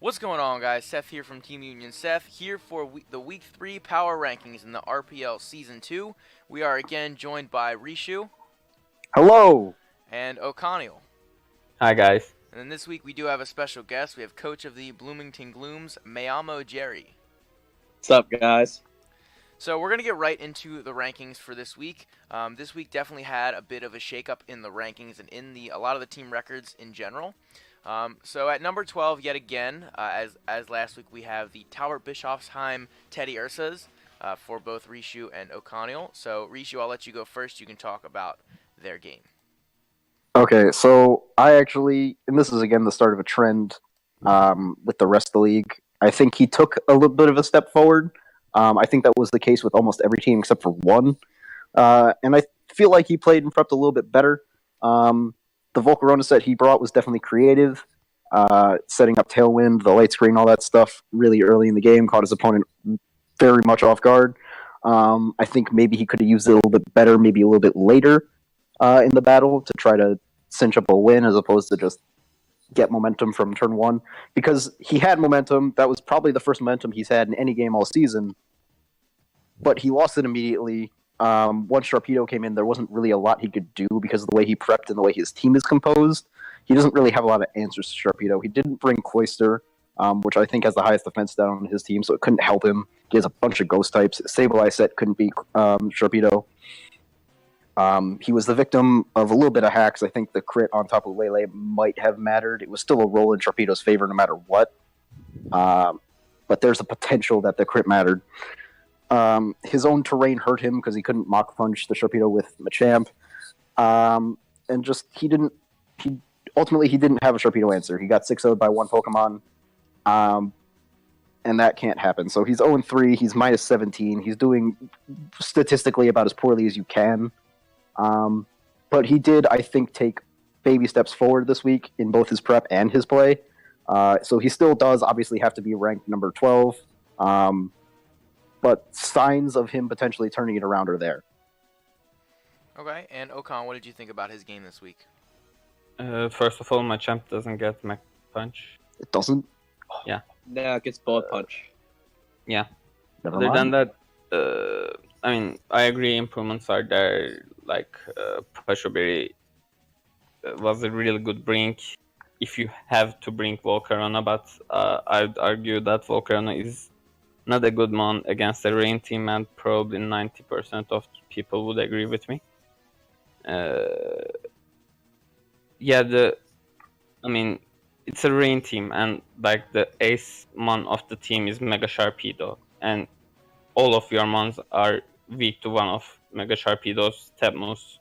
What's going on, guys? Seth here from Team Union. Seth here for the Week 3 Power Rankings in the RPL Season 2. We are again joined by Rishu Hello. and O'Connell. Hi, guys. And then this week we do have a special guest. We have coach of the Bloomington Glooms, Mayamo Jerry. What's up, guys? So we're going to get right into the rankings for this week. This week definitely had a bit of a shakeup in the rankings and in a lot of the team records in general. So at number 12, yet again, as last week, we have the Tauberbischofsheim Teddiursas for both Rishu and O'Connell. So Rishu, I'll let you go first. You can talk about their game. Okay, so I actually, and this is again the start of a trend with the rest of the league. I think he took a little bit of a step forward. I think that was the case with almost every team except for one. And I feel like he played and prepped a little bit better. The Volcarona set he brought was definitely creative. Setting up Tailwind, the light screen, all that stuff really early in the game caught his opponent very much off guard. I think maybe he could have used it a little bit better, maybe a little bit later in the battle to try to cinch up a win as opposed to just get momentum from turn one. Because he had momentum. That was probably the first momentum he's had in any game all season. But he lost it immediately. Once Sharpedo came in, there wasn't really a lot he could do because of the way he prepped and the way his team is composed. He doesn't really have a lot of answers to Sharpedo. He didn't bring Cloister, which I think has the highest defense down on his team, so it couldn't help him. He has a bunch of ghost types. Sableye set couldn't beat Sharpedo. He was the victim of a little bit of hacks. I think the crit on top of Lele might have mattered. It was still a roll in Sharpedo's favor no matter what. But there's a potential that the crit mattered. His own terrain hurt him because he couldn't Mach Punch the Sharpedo with Machamp. And just, he didn't have a Sharpedo answer. He got 6-0'd by one Pokemon. And that can't happen. So he's 0-3, he's minus 17. He's doing statistically about as poorly as you can. But he did, I think, take baby steps forward this week in both his prep and his play. So he still does obviously have to be ranked number 12. But signs of him potentially turning it around are there. Okay, and Ocon, what did you think about his game this week? First of all, my champ doesn't get Mach Punch. It doesn't? Yeah. No, it gets Bullet Punch. Yeah. Never Other mind. than that, I mean, I agree improvements are there. Like, Pashoberry was a really good brink if you have to bring Volcarona, but I'd argue that Volcarona is not a good mon against a rain team, and probably 90% of people would agree with me. I mean, it's a rain team, and like the ace mon of the team is Mega Sharpedo, and all of your mons are weak to one of Mega Sharpedo's tab moves,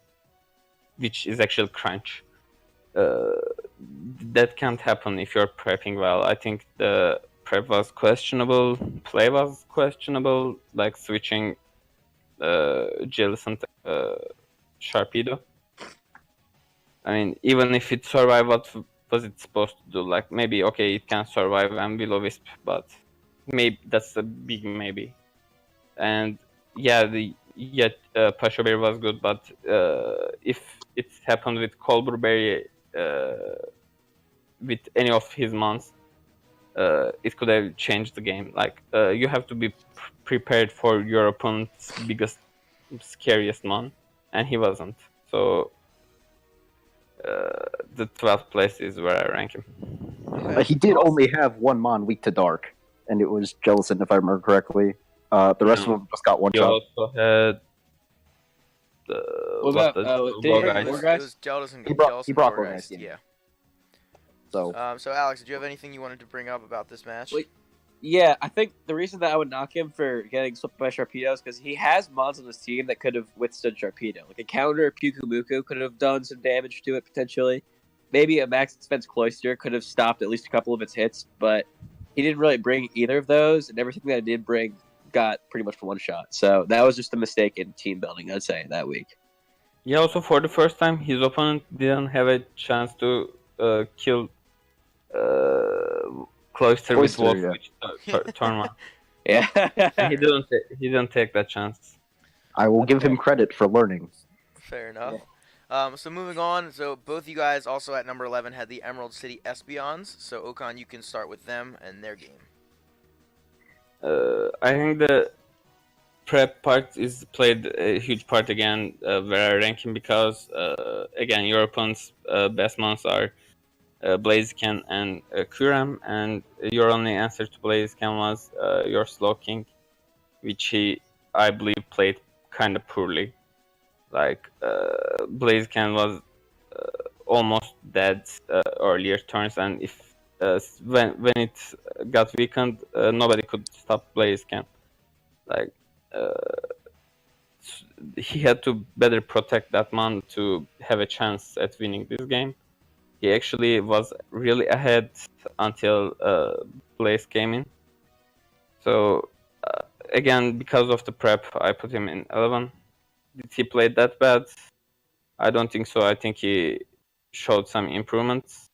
which is actually Crunch. That can't happen if you're prepping well. I think the prep was questionable, play was questionable, like switching Jellicent Sharpedo. I mean, even if it survived, what was it supposed to do? Like, maybe, okay, it can survive and Will-O-Wisp, but maybe that's a big maybe. And yeah, Pashoberry was good, but if it happened with Colburberry, with any of his mons, it could have changed the game. Like, you have to be prepared for your opponent's biggest, scariest mon, and he wasn't. So, the 12th place is where I rank him. He did only have one mon weak to dark, and it was Jellicent, if I remember correctly. The rest of them just got one He shot. also had It was Jellicent. He brought Gorgeist, yeah. So So Alex, did you have anything you wanted to bring up about this match? Wait. Yeah, I think the reason that I would knock him for getting swept by Sharpedo is because he has mons on his team that could have withstood Sharpedo. Like a counter Pyukumuku could have done some damage to it potentially. Maybe a max defense Cloister could have stopped at least a couple of its hits, but he didn't really bring either of those, and everything that I did bring got pretty much one shot. So that was just a mistake in team building, I'd say, that week. Yeah, also for the first time, his opponent didn't have a chance to kill Cloister with Wolf, yeah. which turn one. Yeah. He didn't take that chance. I will give him credit for learning. Fair enough. So moving on, so both of you guys also at number 11 had the Emerald City Espeons. So Okan, you can start with them and their game. I think the prep part is played a huge part again where ranking because again your opponent's best months are Blaziken and Kuram, and your only answer to Blaziken was your Slow King, which he, I believe, played kind of poorly. Like Blaziken was almost dead earlier turns, and if when it got weakened, nobody could stop Blaziken. Like he had to better protect that man to have a chance at winning this game. He actually was really ahead until Blaze came in. So again, because of the prep, I put him in 11. Did he play that bad? I don't think so. I think he showed some improvements.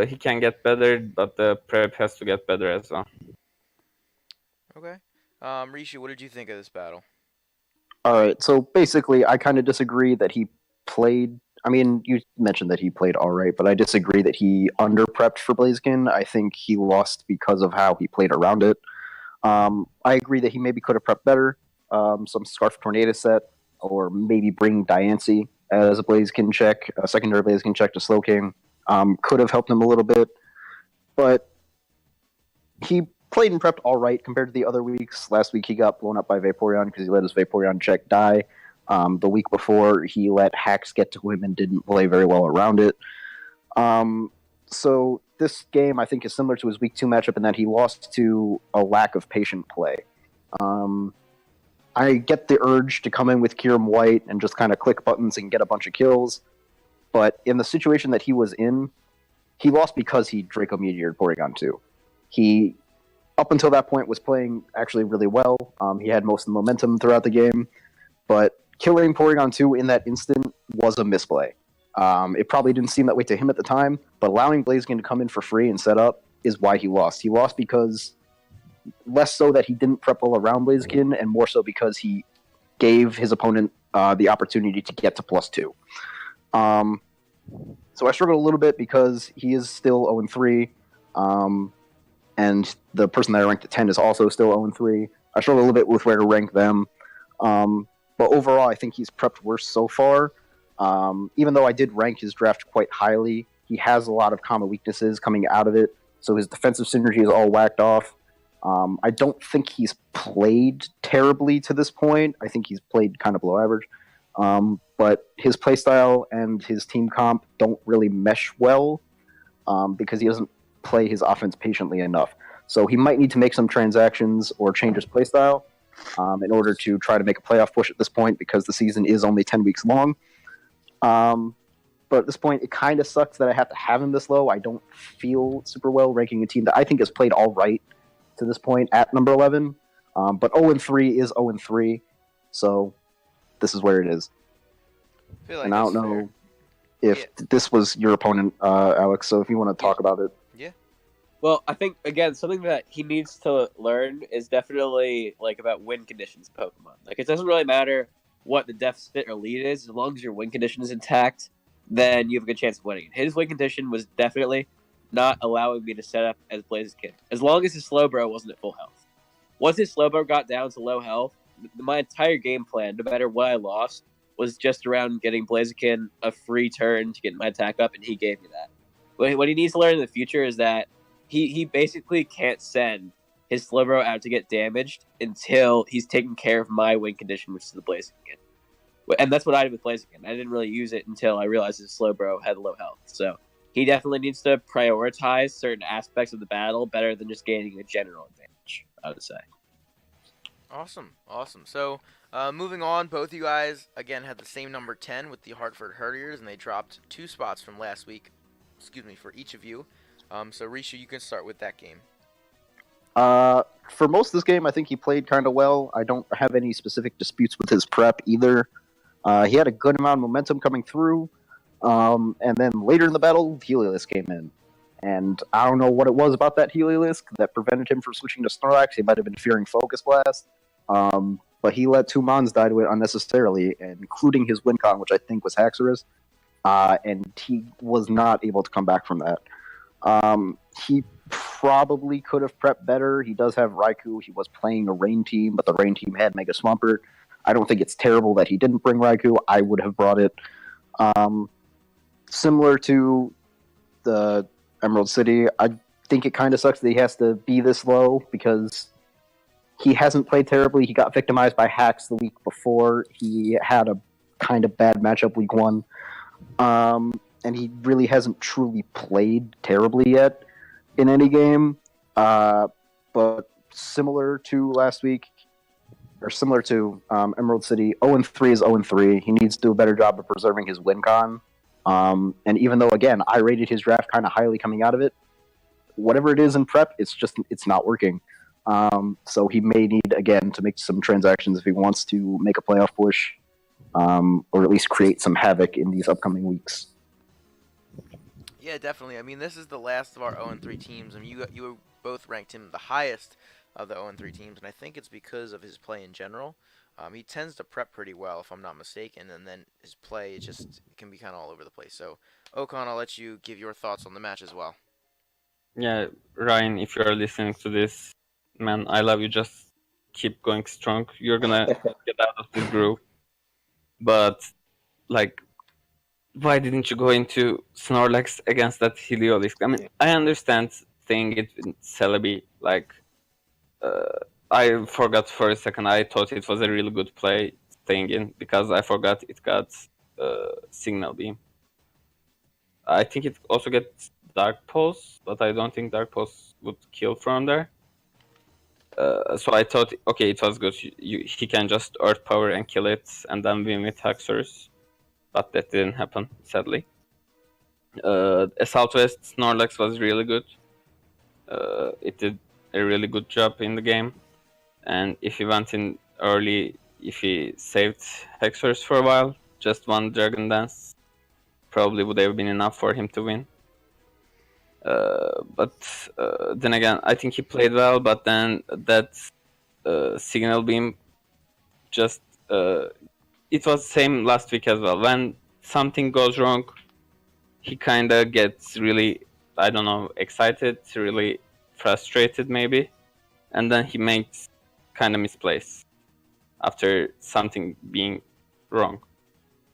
He can get better, but the prep has to get better as well. Okay. Rishi, what did you think of this battle? All right, so basically, I kind of disagree that he played. I mean, you mentioned that he played all right, but I disagree that he under-prepped for Blaziken. I think he lost because of how he played around it. I agree that he maybe could have prepped better, some Scarf Tornado set, or maybe bring Diancie as a Blaziken check, a secondary Blaziken check to Slow King. Could have helped him a little bit, but he played and prepped all right compared to the other weeks. Last week he got blown up by Vaporeon because he let his Vaporeon check die. The week before he let hacks get to him and didn't play very well around it. So this game I think is similar to his week 2 matchup in that he lost to a lack of patient play. I get the urge to come in with Kyurem White and just kind of click buttons and get a bunch of kills, but in the situation that he was in, he lost because he Draco Meteored Porygon 2. He, up until that point, was playing actually really well. He had most of the momentum throughout the game, but killing Porygon 2 in that instant was a misplay. It probably didn't seem that way to him at the time, but allowing Blaziken to come in for free and set up is why he lost. He lost because less so that he didn't prep well around Blaziken, and more so because he gave his opponent the opportunity to get to +2. So I struggled a little bit because he is still 0-3, and the person that I ranked at 10 is also still 0-3. I struggle a little bit with where to rank them. But overall, I think he's prepped worse so far. Even though I did rank his draft quite highly, he has a lot of common weaknesses coming out of it, so his defensive synergy is all whacked off. I don't think he's played terribly to this point. I think he's played kind of below average. But his playstyle and his team comp don't really mesh well because he doesn't play his offense patiently enough. So he might need to make some transactions or change his playstyle in order to try to make a playoff push at this point because the season is only 10 weeks long. But at this point, it kind of sucks that I have to have him this low. I don't feel super well ranking a team that I think has played all right to this point at number 11. But 0-3 is 0-3, so this is where it is. I feel like and I don't that's know fair. if this was your opponent, Alex, so if you want to talk about it. Well, I think, again, something that he needs to learn is definitely, like, about win conditions in Pokemon. Like, it doesn't really matter what the deficit or lead is, as long as your win condition is intact, then you have a good chance of winning. His win condition was definitely not allowing me to set up as Blaziken, as long as his Slowbro wasn't at full health. Once his Slowbro got down to low health, my entire game plan, no matter what I lost, was just around getting Blaziken a free turn to get my attack up, and he gave me that. What he needs to learn in the future is that he basically can't send his Slowbro out to get damaged until he's taken care of my win condition, which is the Blaziken. And that's what I did with Blaziken. I didn't really use it until I realized his Slowbro had low health. So he definitely needs to prioritize certain aspects of the battle better than just gaining a general advantage, I would say. Awesome. So, moving on, both of you guys, again, had the same number 10 with the Hartford Herdiers, and they dropped 2 spots from last week, for each of you. So, Risha, you can start with that game. For most of this game, I think he played kind of well. I don't have any specific disputes with his prep either. He had a good amount of momentum coming through, and then later in the battle, Heliolisk came in. And I don't know what it was about that Heliolisk that prevented him from switching to Snorlax. He might have been fearing Focus Blast. but he let 2 Mons die to it unnecessarily, including his win con, which I think was Haxorus, and he was not able to come back from that. He probably could have prepped better. He does have Raikou. He was playing a Rain team, but the Rain team had Mega Swampert. I don't think it's terrible that he didn't bring Raikou. I would have brought it. Similar to the Emerald City, I think it kind of sucks that he has to be this low because he hasn't played terribly. He got victimized by Hacks the week before. He had a kind of bad matchup week 1. And he really hasn't truly played terribly yet in any game. But similar to last week, or similar to Emerald City, 0-3 is 0-3. He needs to do a better job of preserving his win con. And even though, again, I rated his draft kind of highly coming out of it, whatever it is in prep, it's not working. So he may need, again, to make some transactions if he wants to make a playoff push, or at least create some havoc in these upcoming weeks. Yeah, definitely. I mean, this is the last of our 0-3 teams. I mean, you both ranked him the highest of the 0-3 teams, and I think it's because of his play in general. He tends to prep pretty well, if I'm not mistaken, and then his play it can be kind of all over the place. So, Okan, I'll let you give your thoughts on the match as well. Yeah, Ryan, if you're listening to this, man, I love you. Just keep going strong. You're gonna get out of this groove. But, like, why didn't you go into Snorlax against that Heliolisk? I mean, I understand saying it in Celebi. Like, I forgot for a second. I thought it was a really good play staying in because I forgot it got Signal Beam. I think it also gets Dark Pulse, but I don't think Dark Pulse would kill from there. So I thought, okay, it was good. He can just Earth Power and kill it and then win with Haxorus. But that didn't happen, sadly. Southwest Snorlax was really good. It did a really good job in the game. And if he went in early, if he saved Haxorus for a while, just one Dragon Dance probably would have been enough for him to win. But then again, I think he played well, but then that Signal Beam just... it was the same last week as well. When something goes wrong, he kind of gets really, I don't know, excited, really frustrated maybe. And then he makes kind of misplays after something being wrong.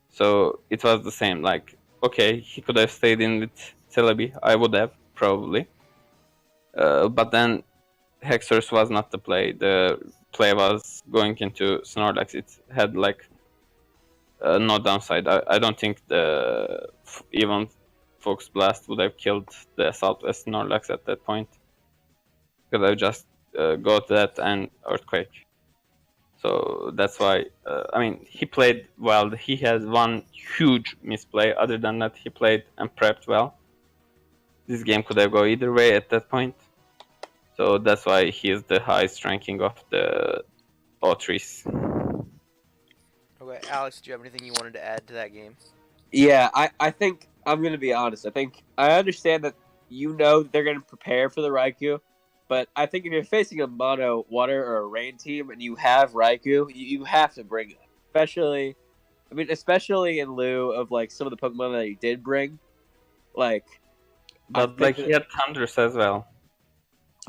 So it was the same. Like, okay, he could have stayed in with Celebi. I would have, probably. But then Haxorus was not the play. The play was going into Snorlax. It had, like, no downside. I don't think even Fox Blast would have killed the Southwest Snorlax at that point. Because I just got that and Earthquake. So that's why, I mean, he played well. He has one huge misplay. Other than that, he played and prepped well. This game could have gone either way at that point. So that's why he is the highest ranking of the O3s. Okay, Alex, do you have anything you wanted to add to that game? Yeah, I think I'm going to be honest. I understand that they're going to prepare for the Raikou, but I think if you're facing a mono water or a rain team and you have Raikou, you have to bring it. Especially in lieu of like some of the Pokemon that you did bring. Like, but like he had Thunders as well.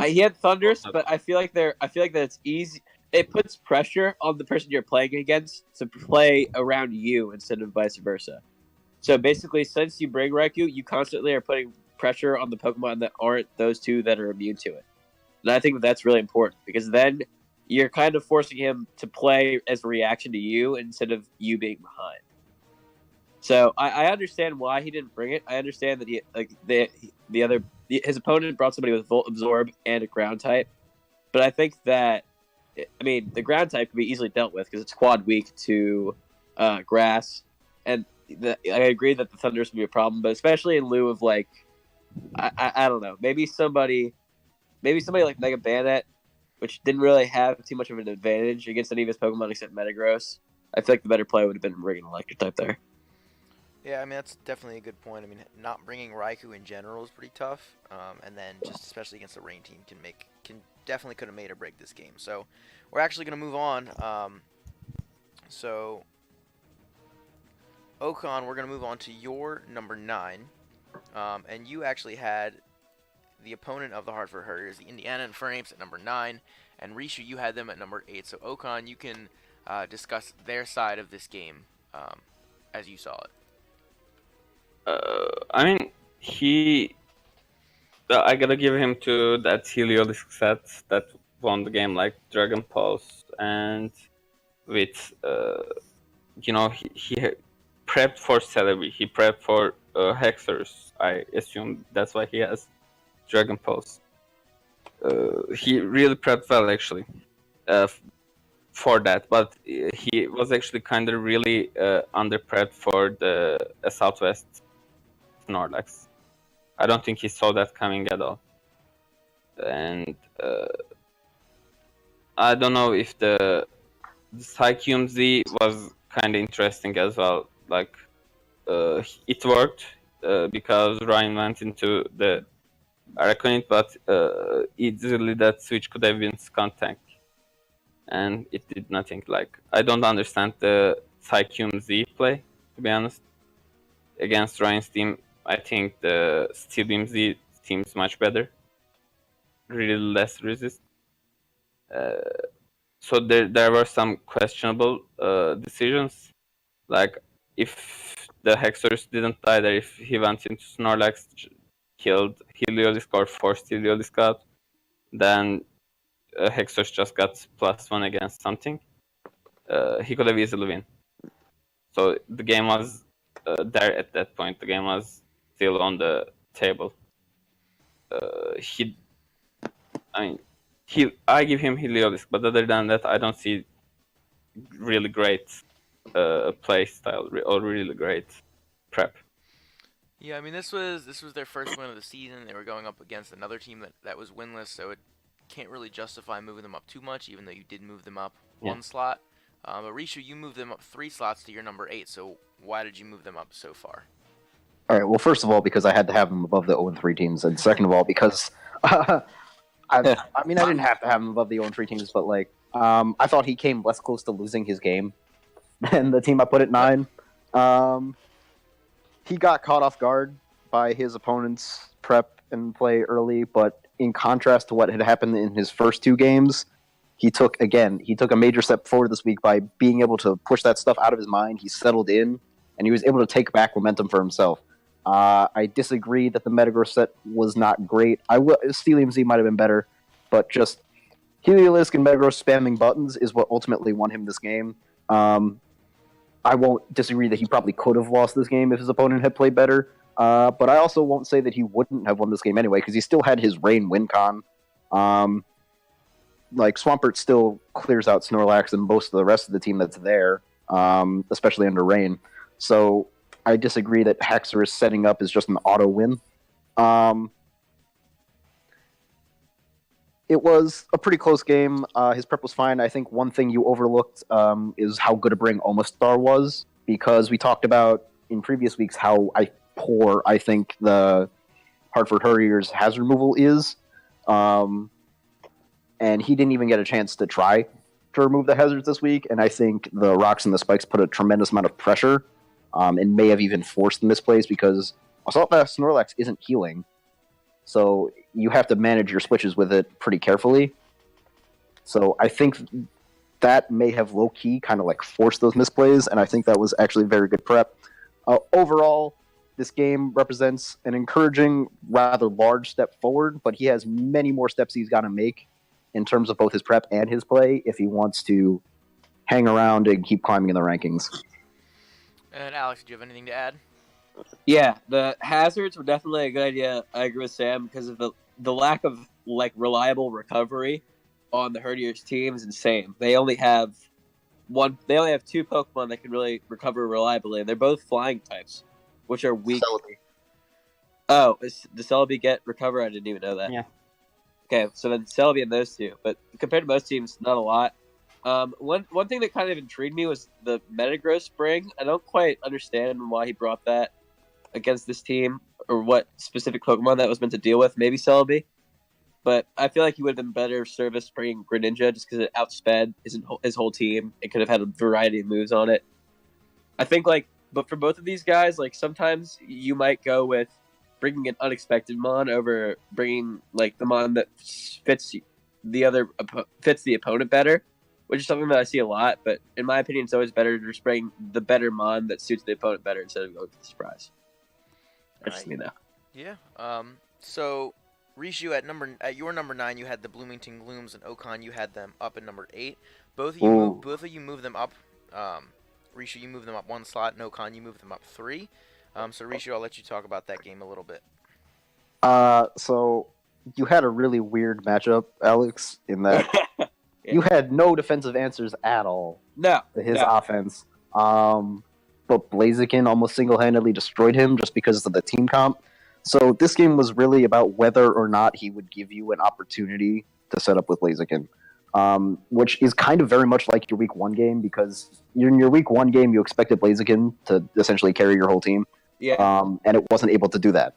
He had Thunders, but I feel like that it's easy. It puts pressure on the person you're playing against to play around you instead of vice versa. So basically, since you bring Raikou, you constantly are putting pressure on the Pokemon that aren't those two that are immune to it. And I think that's really important because then you're kind of forcing him to play as a reaction to you instead of you being behind. So I understand why he didn't bring it. I understand that his opponent brought somebody with Volt Absorb and a Ground type, but I think that the Ground type can be easily dealt with because it's quad weak to Grass, and I agree that the Thunders would be a problem, but especially in lieu of like I don't know, maybe somebody like Mega Bayonet, which didn't really have too much of an advantage against any of his Pokemon except Metagross. I feel like the better play would have been bringing Electric type there. Yeah, I mean that's definitely a good point. I mean, not bringing Raikou in general is pretty tough, and then just especially against the rain team can definitely could have made or break this game. So we're actually gonna move on. So Okan, we're gonna move on to your number 9, and you actually had the opponent of the Hartford Herdiers, the Indiana Infernapes, at number 9, and Rishu, you had them at number 8. So Okan, you can discuss their side of this game as you saw it. I mean, I gotta give him to that Heliolisk set that won the game, like Dragon Pulse, and with he prepped for Celebi, he prepped for Hexers. I assume that's why he has Dragon Pulse. He really prepped well actually for that, but he was actually kind of really under prepped for the Southwest Snorlax. I don't think he saw that coming at all. And I don't know if the Psychium Z was kind of interesting as well. Like, it worked because Ryan went into the Araconite, but easily that switch could have been Scant Tank. And it did nothing. Like, I don't understand the Psychium Z play, to be honest. Against Ryan's team, I think the Steelium Z seems much better. Really less resist. So there were some questionable decisions. Like, if the Hexers didn't die there, if he went into Snorlax, killed Heliolisk or forced Heliolisk out, then Hexers just got +1 against something. He could have easily win. So the game was there at that point. The game was still on the table. I give him Heliolisk, but other than that, I don't see really great play style or really great prep. Yeah, I mean this was their first win of the season. They were going up against another team that was winless, so it can't really justify moving them up too much, even though you did move them up one slot. But Rishu, you moved them up 3 slots to your number 8. So why did you move them up so far? All right. Well, first of all, because I had to have them above the 0-3 teams, and second of all, because I mean, I didn't have to have him above the 0-3 teams, but like, I thought he came less close to losing his game than the team I put at 9. He got caught off guard by his opponent's prep and play early, but in contrast to what had happened in his first 2 games, he took a major step forward this week by being able to push that stuff out of his mind. He settled in, and he was able to take back momentum for himself. I disagree that the Metagross set was not great. Steelium Z might have been better, but just Heliolisk and Metagross spamming buttons is what ultimately won him this game. I won't disagree that he probably could have lost this game if his opponent had played better, but I also won't say that he wouldn't have won this game anyway, because he still had his Rain win con. Like, Swampert still clears out Snorlax and most of the rest of the team that's there, especially under Rain. So I disagree that Hexer is setting up as just an auto win. It was a pretty close game. His prep was fine. I think one thing you overlooked is how good a bring Omastar was, because we talked about in previous weeks how poor I think the Hartford Herdiers hazard removal is. And he didn't even get a chance to try to remove the hazards this week, and I think the rocks and the spikes put a tremendous amount of pressure and may have even forced the misplays, because Assault Vest Snorlax isn't healing. So you have to manage your switches with it pretty carefully. So I think that may have low-key kind of like forced those misplays, and I think that was actually a very good prep. Overall, this game represents an encouraging, rather large step forward, but he has many more steps he's got to make in terms of both his prep and his play if he wants to hang around and keep climbing in the rankings. And Alex, do you have anything to add? Yeah, the hazards were definitely a good idea. I agree with Sam because of the lack of like reliable recovery on the Herdiers team is insane. They only have 2 Pokemon that can really recover reliably, and they're both flying types, which are weak. Celebi. Oh, does Celebi get recover? I didn't even know that. Yeah. Okay, so then Celebi and those 2, but compared to most teams, not a lot. One thing that kind of intrigued me was the Metagross Spring. I don't quite understand why he brought that against this team, or what specific Pokemon that was meant to deal with. Maybe Celebi, but I feel like he would have been better service bringing Greninja just because it outsped his whole team. It could have had a variety of moves on it. I think but for both of these guys, sometimes you might go with bringing an unexpected mon over bringing the mon that fits the opponent better, which is something that I see a lot. But in my opinion, it's always better to just bring the better mon that suits the opponent better instead of going for the surprise. That's just me though. Yeah. So Rishu at your number 9, you had the Bloomington Glooms, and Okan, you had them up at number 8. Both of you moved them up. Rishu, you moved them up 1 slot, and Okan, you moved them up 3. So Rishu, I'll let you talk about that game a little bit. So you had a really weird matchup, Alex, in that you had no defensive answers at all to his offense. But Blaziken almost single-handedly destroyed him just because of the team comp. So this game was really about whether or not he would give you an opportunity to set up with Blaziken, which is kind of very much like your Week 1 game, because in your Week 1 game, you expected Blaziken to essentially carry your whole team, and it wasn't able to do that.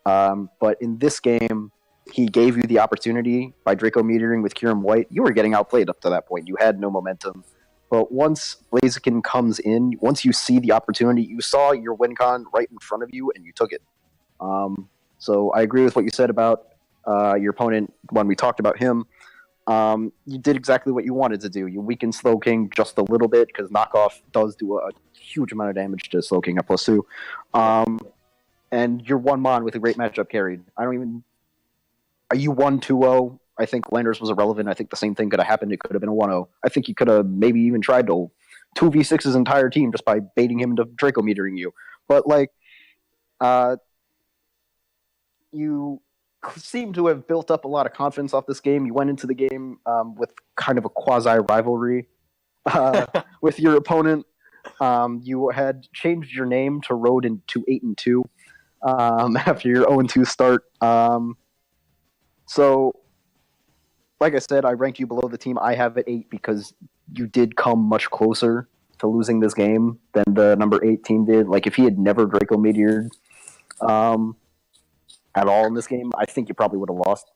But in this game, he gave you the opportunity by Draco Meteoring with Kyurem White. You were getting outplayed up to that point. You had no momentum. But once Blaziken comes in, once you see the opportunity, you saw your win con right in front of you, and you took it. So I agree with what you said about your opponent when we talked about him. You did exactly what you wanted to do. You weakened Slowking just a little bit, because Knockoff does do a huge amount of damage to Slowking at +2. And your one mon with a great matchup carried. You won 2-0. I think Landers was irrelevant. I think the same thing could have happened. It could have been a 1-0. I think you could have maybe even tried to 2v6 his entire team just by baiting him into Draco Metering you. But, you seem to have built up a lot of confidence off this game. You went into the game with kind of a quasi-rivalry with your opponent. You had changed your name to Road to 8-2 after your 0-2 start. So, like I said, I ranked you below the team I have at 8 because you did come much closer to losing this game than the number 8 team did. If he had never Draco Meteored at all in this game, I think you probably would have lost.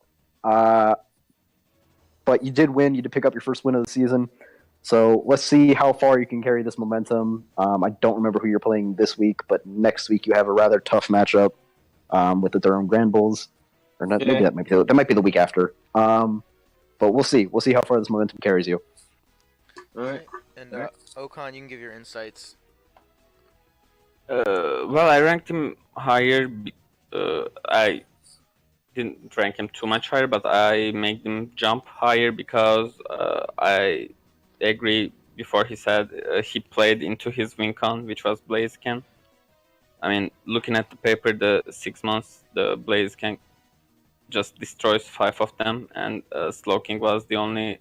But you did win. You did pick up your first win of the season. So let's see how far you can carry this momentum. I don't remember who you're playing this week, but next week you have a rather tough matchup with the Durham Granbulls. Or not, maybe that might be the week after. But we'll see. We'll see how far this momentum carries you. All right. And Okan, you can give your insights. Well, I ranked him higher. I didn't rank him too much higher, but I made him jump higher because I agree. Before he said he played into his win con, which was Blaziken. Looking at the paper, the 6 months, the Blaziken just destroys 5 of them, and Slowking was the only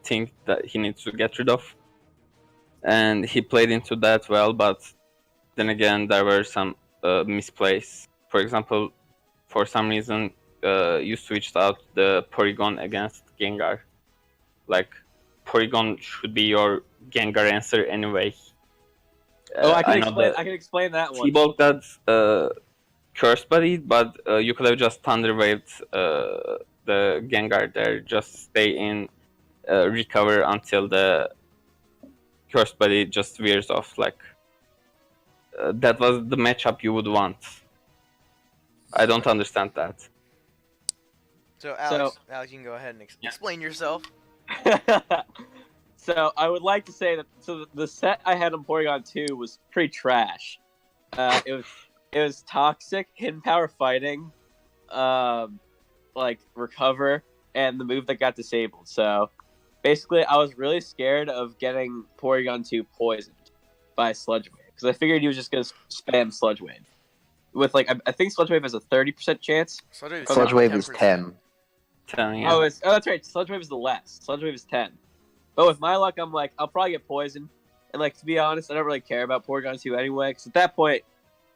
thing that he needs to get rid of. And he played into that well, but then again, there were some misplays. For example, for some reason, you switched out the Porygon against Gengar. Porygon should be your Gengar answer anyway. I can explain that one. T-Bulk that Curse Buddy, but you could have just Thunder Waved the Gengar there. Just stay in, recover until the Curse Buddy just veers off. That was the matchup you would want. I don't understand that. So Alex, you can go ahead and explain yourself. So I would like to say that the set I had on Porygon 2 was pretty trash. It was toxic, hidden power fighting, recover, and the move that got disabled. So basically, I was really scared of getting Porygon 2 poisoned by Sludge Wave, because I figured he was just gonna spam Sludge Wave. With I think Sludge Wave has a 30% chance. Sludge Wave is 10. 10, yeah. Oh, that's right. Sludge Wave is the less. Sludge Wave is 10. But with my luck, I'm I'll probably get poisoned. And to be honest, I don't really care about Porygon 2 anyway, because at that point,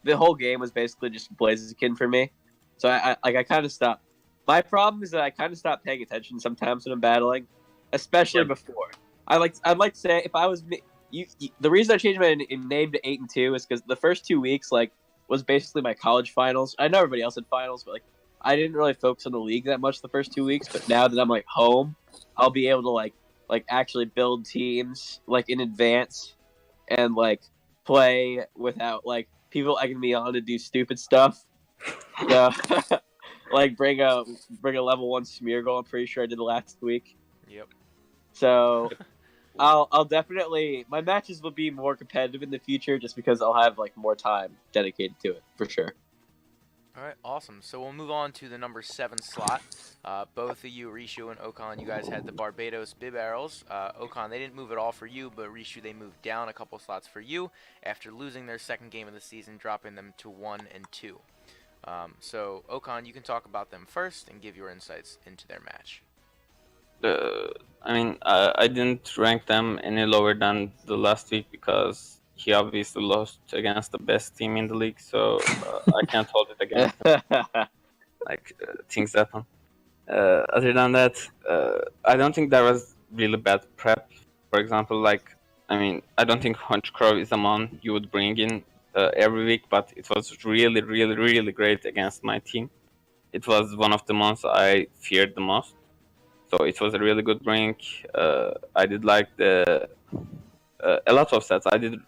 the whole game was basically just Blaziken for me. So I kind of stopped. My problem is that I kind of stopped paying attention sometimes when I'm battling. especially before. I'd like to say if I was the reason I changed my name to 8-2 is because the first 2 weeks was basically my college finals. I know everybody else had finals, but I didn't really focus on the league that much the first 2 weeks. But now that I'm home, I'll be able to actually build teams in advance and play without people egging me on to do stupid stuff. So, bring a level 1 Smeargle. I'm pretty sure I did last week. Yep. So I'll definitely, my matches will be more competitive in the future just because I'll have more time dedicated to it for sure. All right, awesome. So we'll move on to the number 7 slot. Both of you, Rishu and Okan, you guys had the Barbados Bibarels. Okan, they didn't move at all for you, but Rishu, they moved down a couple slots for you after losing their second game of the season, dropping them to 1 and 2. So Okan, you can talk about them first and give your insights into their match. I didn't rank them any lower than the last week because he obviously lost against the best team in the league, so I can't hold it against him. Things happen. Other than that, I don't think there was really bad prep. For example, I don't think Hunch Crow is a mon you would bring in every week, but it was really, really, really great against my team. It was one of the mons I feared the most. So it was a really good bring. I did a lot of sets. I did.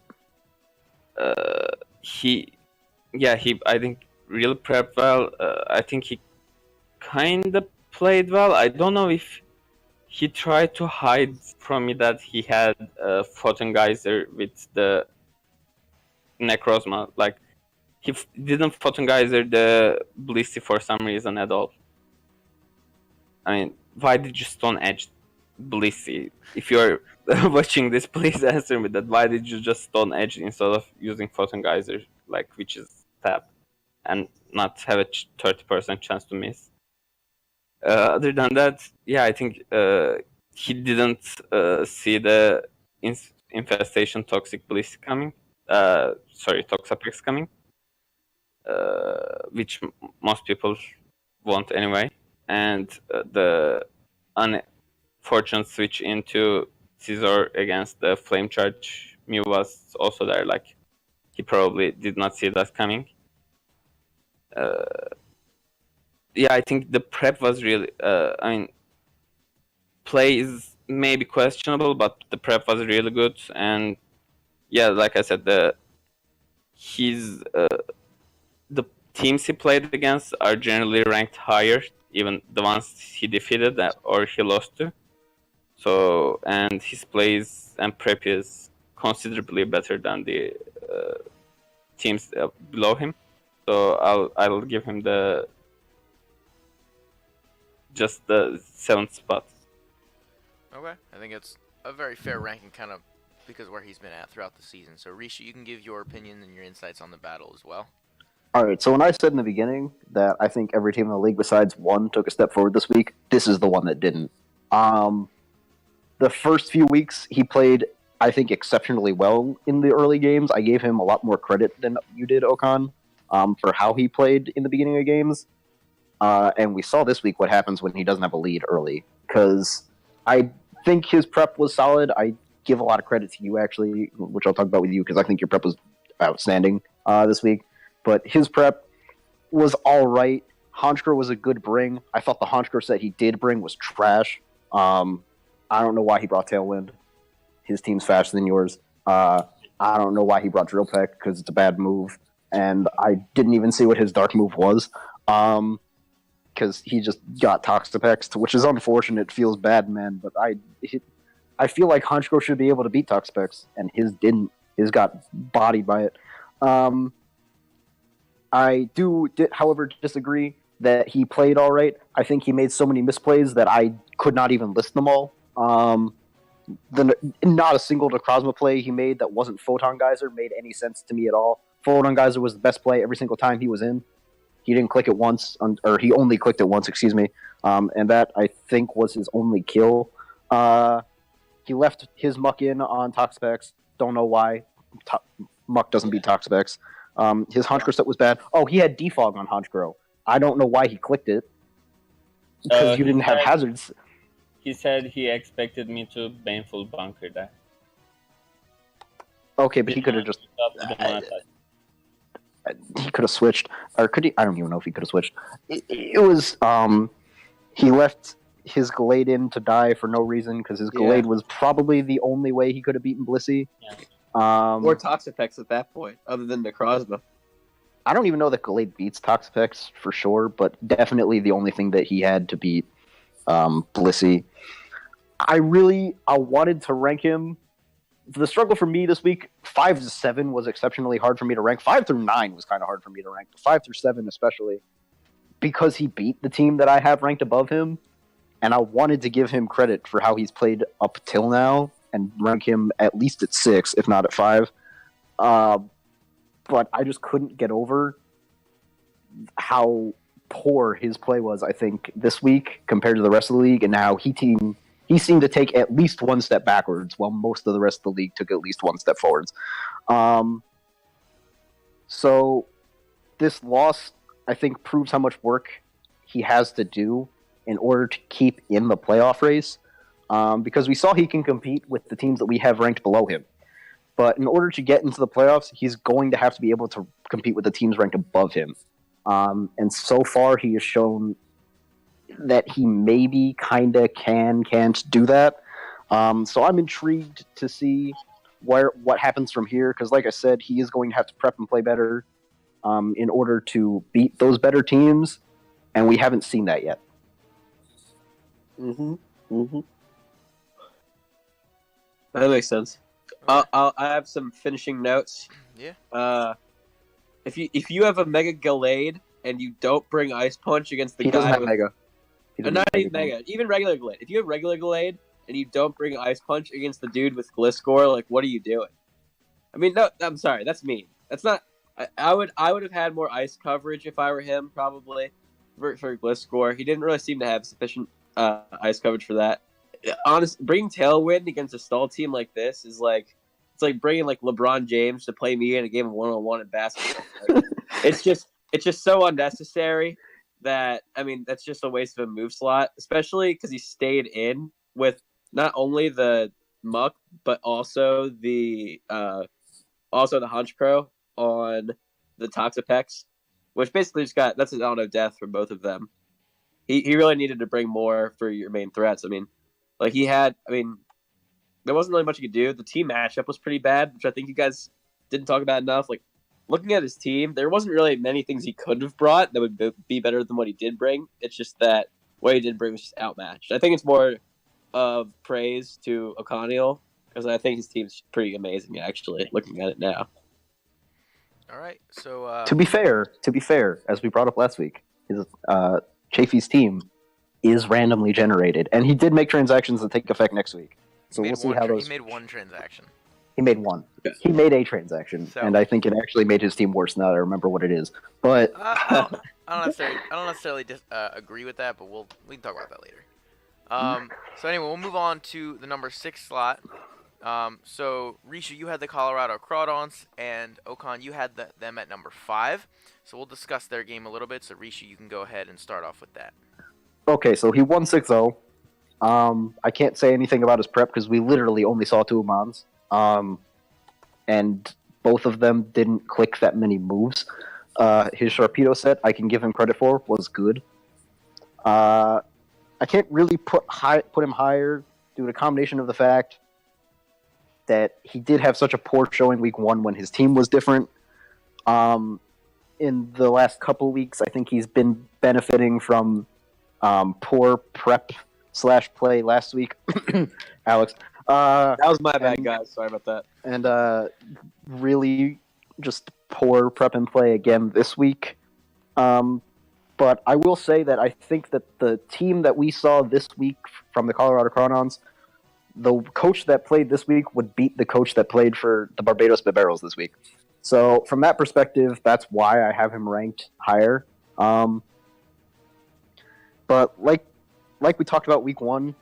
I think really prepped well. I think he kind of played well. I don't know if he tried to hide from me that he had Photon Geyser with the Necrozma. He didn't Photon Geyser the Blissey for some reason at all. Why did you Stone Edge Blissey? If you're watching this, please answer me that. Why did you just Stone Edge instead of using Photon Geyser, which is tap, and not have a 30% chance to miss? Other than that, I think he didn't see the Infestation Toxic Bliss coming. Toxapex coming, which most people want anyway. And the unfortunate switch into Scizor against the Flame Charge Mew was also there. He probably did not see that coming. I think the prep was really... play is maybe questionable, but the prep was really good. And like I said, the teams he played against are generally ranked higher, even the ones he defeated or he lost to. So, and his plays and prep is considerably better than the teams below him. So I'll give him the 7th spot. Okay, I think it's a very fair ranking, kind of because where he's been at throughout the season. So Risha, you can give your opinion and your insights on the battle as well. All right, so when I said in the beginning that I think every team in the league besides one took a step forward this week, this is the one that didn't. The first few weeks, he played, I think, exceptionally well in the early games. I gave him a lot more credit than you did, Okan, for how he played in the beginning of games. And we saw this week what happens when he doesn't have a lead early, because I think his prep was solid. I give a lot of credit to you, actually, which I'll talk about with you, because I think your prep was outstanding this week. But his prep was all right. Honchkrow was a good bring. I thought the Honchkrow set he did bring was trash. I don't know why he brought Tailwind. His team's faster than yours. I don't know why he brought Drill Peck, because it's a bad move. And I didn't even see what his dark move was. Because he just got Toxapex, which is unfortunate. It feels bad, man. But I feel like Honchkrow should be able to beat Toxapex, and his didn't. His got bodied by it. I did, however, disagree that he played all right. I think he made so many misplays that I could not even list them all. Not a single Necrozma play he made that wasn't Photon Geyser made any sense to me at all. Photon Geyser was the best play every single time he was in. He didn't click it once, or he only clicked it once, excuse me. And that, I think, was his only kill. He left his Muck in on Toxapex. Don't know why. Muck doesn't beat Toxapex. His Honchkrow set was bad. Oh, he had Defog on Honchkrow. I don't know why he clicked it. Because you didn't have hazards. he said he expected me to baneful bunker that. Okay, but he could have just he could have switched, or could he? I don't even know if he could have switched. It was he left his Glade in to die for no reason because his Glade was probably the only way he could have beaten Blissey. Yeah. Or Toxapex at that point, other than Necrozma. I don't even know that Glade beats Toxapex for sure, but definitely the only thing that he had to beat Blissey. I wanted to rank him. The struggle for me this week, 5 to 7 was exceptionally hard for me to rank. 5 through 9 was kind of hard for me to rank, but 5 through 7 especially, because he beat the team that I have ranked above him, and I wanted to give him credit for how he's played up till now and rank him at least at 6, if not at 5. But I just couldn't get over how poor his play was, I think, this week compared to the rest of the league, and how he seemed to take at least one step backwards, while most of the rest of the league took at least one step forwards. So this loss, I think, proves how much work he has to do in order to keep in the playoff race, because we saw he can compete with the teams that we have ranked below him. But in order to get into the playoffs, he's going to have to be able to compete with the teams ranked above him. And so far, he has shown that he maybe kind of can't do that. So I'm intrigued to see what happens from here, because like I said, he is going to have to prep and play better in order to beat those better teams, and we haven't seen that yet. That makes sense. I have some finishing notes. Yeah. If you have a Mega Gallade and you don't bring Ice Punch against the He doesn't guy have with Mega. not even Mega, even regular Glade. If you have regular Glade and you don't bring Ice Punch against the dude with Gliscor, like, what are you doing? I mean, no, I'm sorry, that's mean. That's not. I would have had more ice coverage if I were him, probably for Gliscor. He didn't really seem to have sufficient ice coverage for that. Bringing Tailwind against a stall team like this is like, it's like bringing like LeBron James to play me in a game of 1-on-1 in basketball. Like, it's just so unnecessary that, I mean, that's just a waste of a move slot, especially because he stayed in with not only the Muck but also the Hunch Crow on the Toxapex, which basically just that's an auto death for both of them. He really needed to bring more for your main threats. I mean, like there wasn't really much you could do. The team matchup was pretty bad, which I think you guys didn't talk about enough. Like, looking at his team, there wasn't really many things he could have brought that would be better than what he did bring. It's just that what he did bring was just outmatched. I think it's more of praise to O'Connell, because I think his team's pretty amazing, actually, looking at it now. All right, so To be fair, as we brought up last week, his Chafee's team is randomly generated, and he did make transactions that take effect next week. So we'll see how those. He made one transaction. He made one. Okay. He made a transaction, So- and I think it actually made his team worse. Now that I remember what it is, but I don't necessarily agree with that, but we can talk about that later. So anyway, we'll move on to the number 6 slot. So Risha, you had the Colorado Crawdaunts, and Okan, you had them at number 5. So we'll discuss their game a little bit. So Risha, you can go ahead and start off with that. okay. So he won 6-0. I can't say anything about his prep because we literally only saw 2 Mons. And both of them didn't click that many moves. His Sharpedo set, I can give him credit for, was good. I can't really put him higher due to a combination of the fact that he did have such a poor showing week 1 when his team was different. In the last couple weeks, I think he's been benefiting from poor prep / play last week. Alex. That was my bad, guys. Sorry about that. And really just poor prep and play again this week. But I will say that I think that the team that we saw this week from the Colorado Crawdaunts, the coach that played this week would beat the coach that played for the Barbados Bibarels this week. So from that perspective, that's why I have him ranked higher. But like we talked about week 1,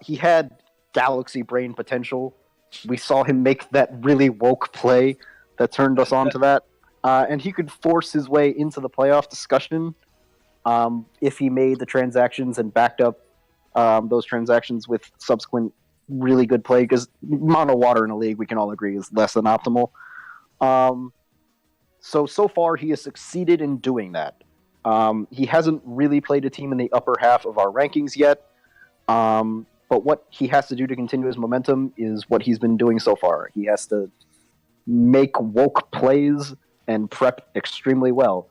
he had galaxy brain potential. We saw him make that really woke play that turned us on to that. And he could force his way into the playoff discussion if he made the transactions and backed up those transactions with subsequent really good play, because mono water in a league, we can all agree, is less than optimal. So far, he has succeeded in doing that. He hasn't really played a team in the upper half of our rankings yet, but what he has to do to continue his momentum is what he's been doing so far. He has to make woke plays and prep extremely well.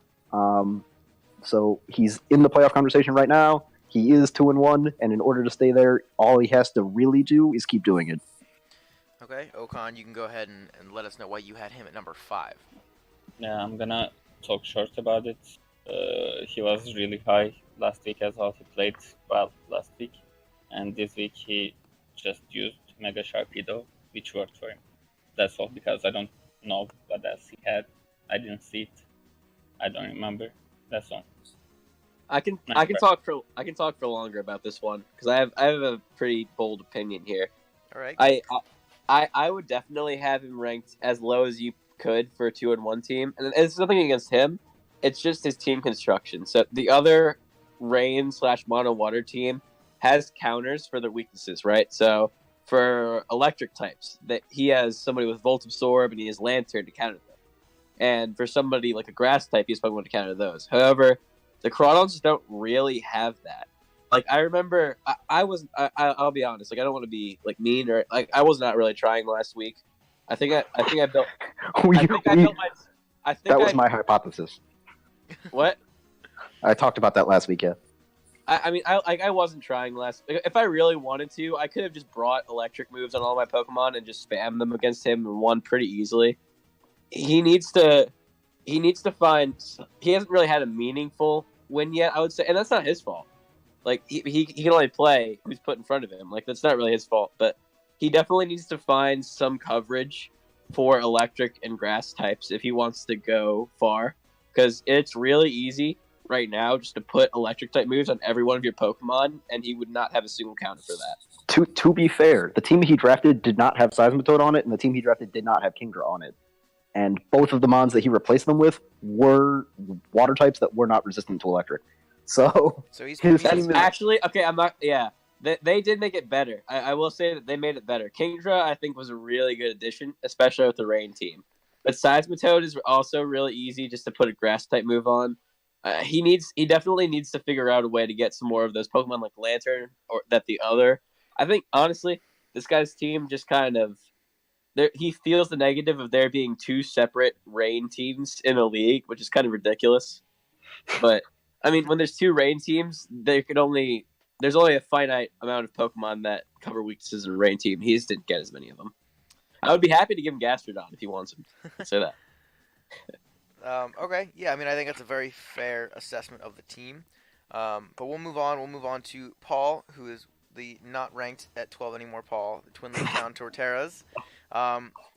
So he's in the playoff conversation right now. He is 2-1, and in order to stay there, all he has to really do is keep doing it. Okay, Okan, you can go ahead and let us know why you had him at number 5. Yeah, I'm gonna talk short about it. He was really high last week as well. He played well last week, and this week he just used Mega Sharpedo, which worked for him. That's all, because I don't know what else he had. I didn't see it. I don't remember. That's all. I can talk for longer about this one because I have a pretty bold opinion here. All right. I would definitely have him ranked as low as you could for a 2-1 team, and it's nothing against him. It's just his team construction. So the other rain/mono water team has counters for their weaknesses, right? So for electric types, that he has somebody with Volt Absorb and he has Lantern to counter them. And for somebody like a grass type, he's Pokemon to counter those. However, the Crawdaunts don't really have that. Like, I remember, I'll be honest, like, I don't want to be, like, mean or, like, I was not really trying last week. I think I built... That was my hypothesis. What? I talked about that last week, yeah. I wasn't trying last... If I really wanted to, I could have just brought electric moves on all my Pokemon and just spam them against him and won pretty easily. He needs to find... He hasn't really had a meaningful win yet, I would say, and that's not his fault. Like, he can only play who's put in front of him. Like, that's not really his fault, but he definitely needs to find some coverage for electric and grass types if he wants to go far, because it's really easy right now just to put electric type moves on every one of your Pokemon, and he would not have a single counter for that. To be fair, the team he drafted did not have Seismitoad on it, and the team he drafted did not have Kingdra on it. And both of the mons that he replaced them with were water types that were not resistant to electric. So he's actually okay. I'm not. Yeah, they did make it better. I will say that they made it better. Kingdra, I think, was a really good addition, especially with the rain team. But Seismitoad is also really easy just to put a grass type move on. He definitely needs to figure out a way to get some more of those Pokemon like Lantern or that the other. I think honestly, this guy's team just kind of. He feels the negative of there being two separate rain teams in a league, which is kind of ridiculous. But I mean, when there's two rain teams, there's only a finite amount of Pokemon that cover weaknesses in a rain team. He just didn't get as many of them. I would be happy to give him Gastrodon if he wants him. I'll say that. Okay, yeah, I mean, I think that's a very fair assessment of the team. But we'll move on. We'll move on to Paul, who is the not ranked at 12 anymore, Paul, the Twinleaf Town Torterras.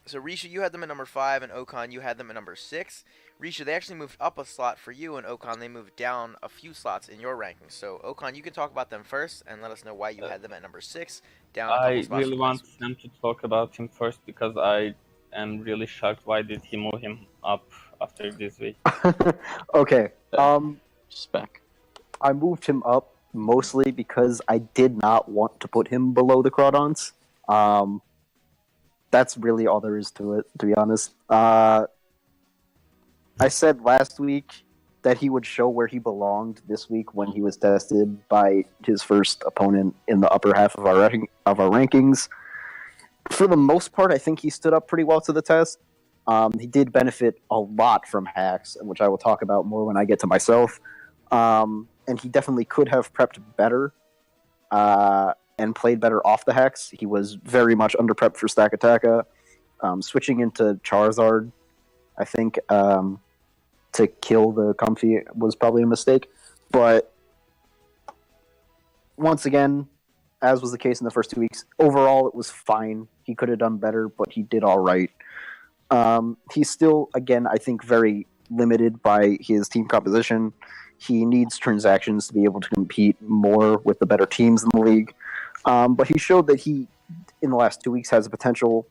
So Risha, you had them at number 5, and Okan, you had them at number 6. Risha, they actually moved up a slot for you, and Okan, they moved down a few slots in your rankings. So Okan, you can talk about them first, and let us know why you had them at number 6, down a couple spots. I really want them to talk about him first, because I am really shocked. Why did he move him up after this week? Okay. Spec. I moved him up mostly because I did not want to put him below the Crawdaunts. That's really all there is to it, to be honest. I said last week that he would show where he belonged this week when he was tested by his first opponent in the upper half of our rankings. For the most part, I think he stood up pretty well to the test. He did benefit a lot from hacks, which I will talk about more when I get to myself. And he definitely could have prepped better and played better off the hacks. He was very much under prepped for Stack Attacka. Switching into Charizard, I think, to kill the Comfy was probably a mistake. But once again, as was the case in the first 2 weeks, overall it was fine. He could have done better, but he did all right. He's still, again, I think, very limited by his team composition. He needs transactions to be able to compete more with the better teams in the league. But he showed that he, in the last 2 weeks, has the potential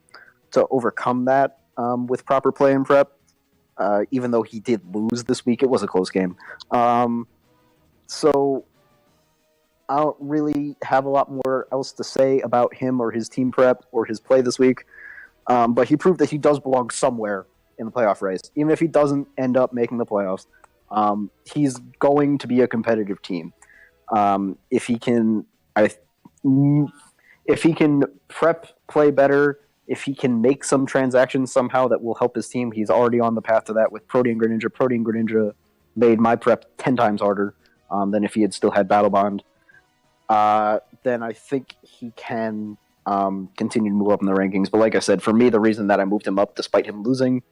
to overcome that with proper play and prep. Even though he did lose this week, it was a close game. So I don't really have a lot more else to say about him or his team prep or his play this week. But he proved that he does belong somewhere in the playoff race, even if he doesn't end up making the playoffs. He's going to be a competitive team. If he can, if he can prep play better, if he can make some transactions somehow that will help his team, he's already on the path to that with Protean Greninja. Protean Greninja made my prep 10 times harder than if he had still had Battle Bond. Then I think he can continue to move up in the rankings. But like I said, for me, the reason that I moved him up despite him losing,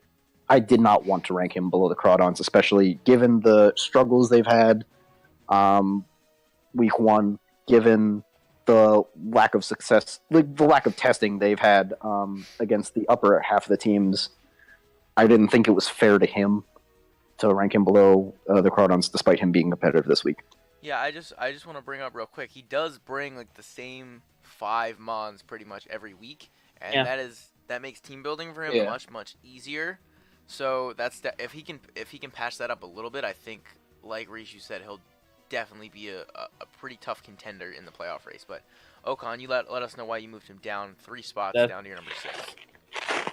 I did not want to rank him below the Crawdaunts, especially given the struggles they've had week one, given the lack of success, the lack of testing they've had against the upper half of the teams. I didn't think it was fair to him to rank him below the Crawdaunts despite him being competitive this week. Yeah, I just want to bring up real quick. He does bring like the same 5 mons pretty much every week, and that makes team building for him much easier. So if he can patch that up a little bit, I think like Rishu said, he'll definitely be a pretty tough contender in the playoff race. But Okan, you let us know why you moved him down 3 spots down to your number 6.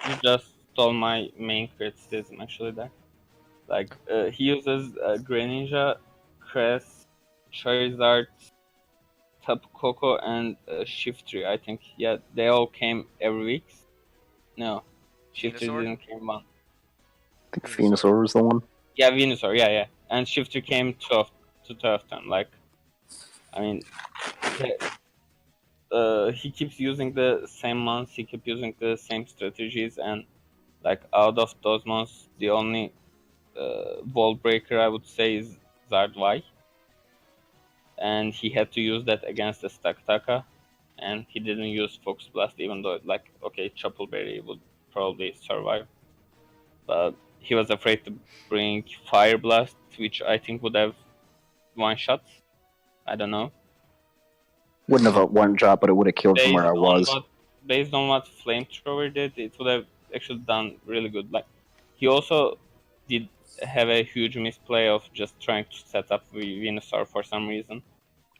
You just stole my main criticism actually there. Like he uses Greninja, Cress, Charizard, Tapu Koko, and Shiftry. I think they all came every week. No, Shiftry didn't came one. I think Venusaur was the one. Yeah, Venusaur. Yeah, and Shiftry came 12 time. Like, I mean, he keeps using the same months. He keeps using the same strategies, and like out of those months, the only wall breaker I would say is Zardwai, and he had to use that against the Stakataka, and he didn't use Fox Blast, even though Choppleberry would probably survive, but he was afraid to bring Fire Blast, which I think would have one shot. I don't know. Wouldn't have one shot, but it would have killed from where I was. Based on what Flamethrower did, it would have actually done really good. Like, he also did have a huge misplay of just trying to set up Venusaur for some reason.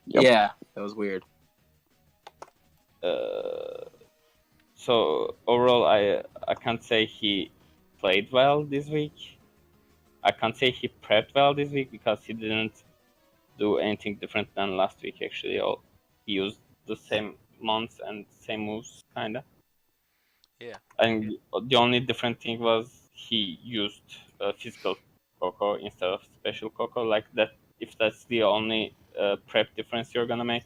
Yep. Yeah, that was weird. So overall, I can't say he played well this week. I can't say he prepped well this week because he didn't do anything different than last week. Actually, he used the same months and same moves, kinda. Yeah. And the only different thing was he used physical Coco instead of special Coco. Like that, if that's the only prep difference you're gonna make,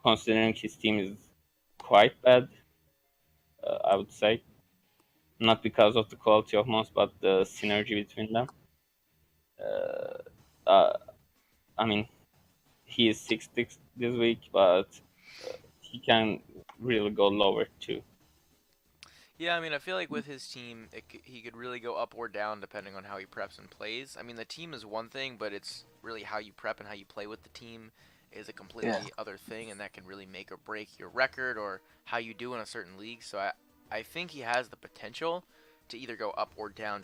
considering his team is quite bad, I would say. Not because of the quality of mons, but the synergy between them. I mean, he is 6-6 this week, but he can really go lower too. Yeah, I mean, I feel like with his team, he could really go up or down depending on how he preps and plays. I mean, the team is one thing, but it's really how you prep and how you play with the team is a completely other thing, and that can really make or break your record or how you do in a certain league. So I think he has the potential to either go up or down.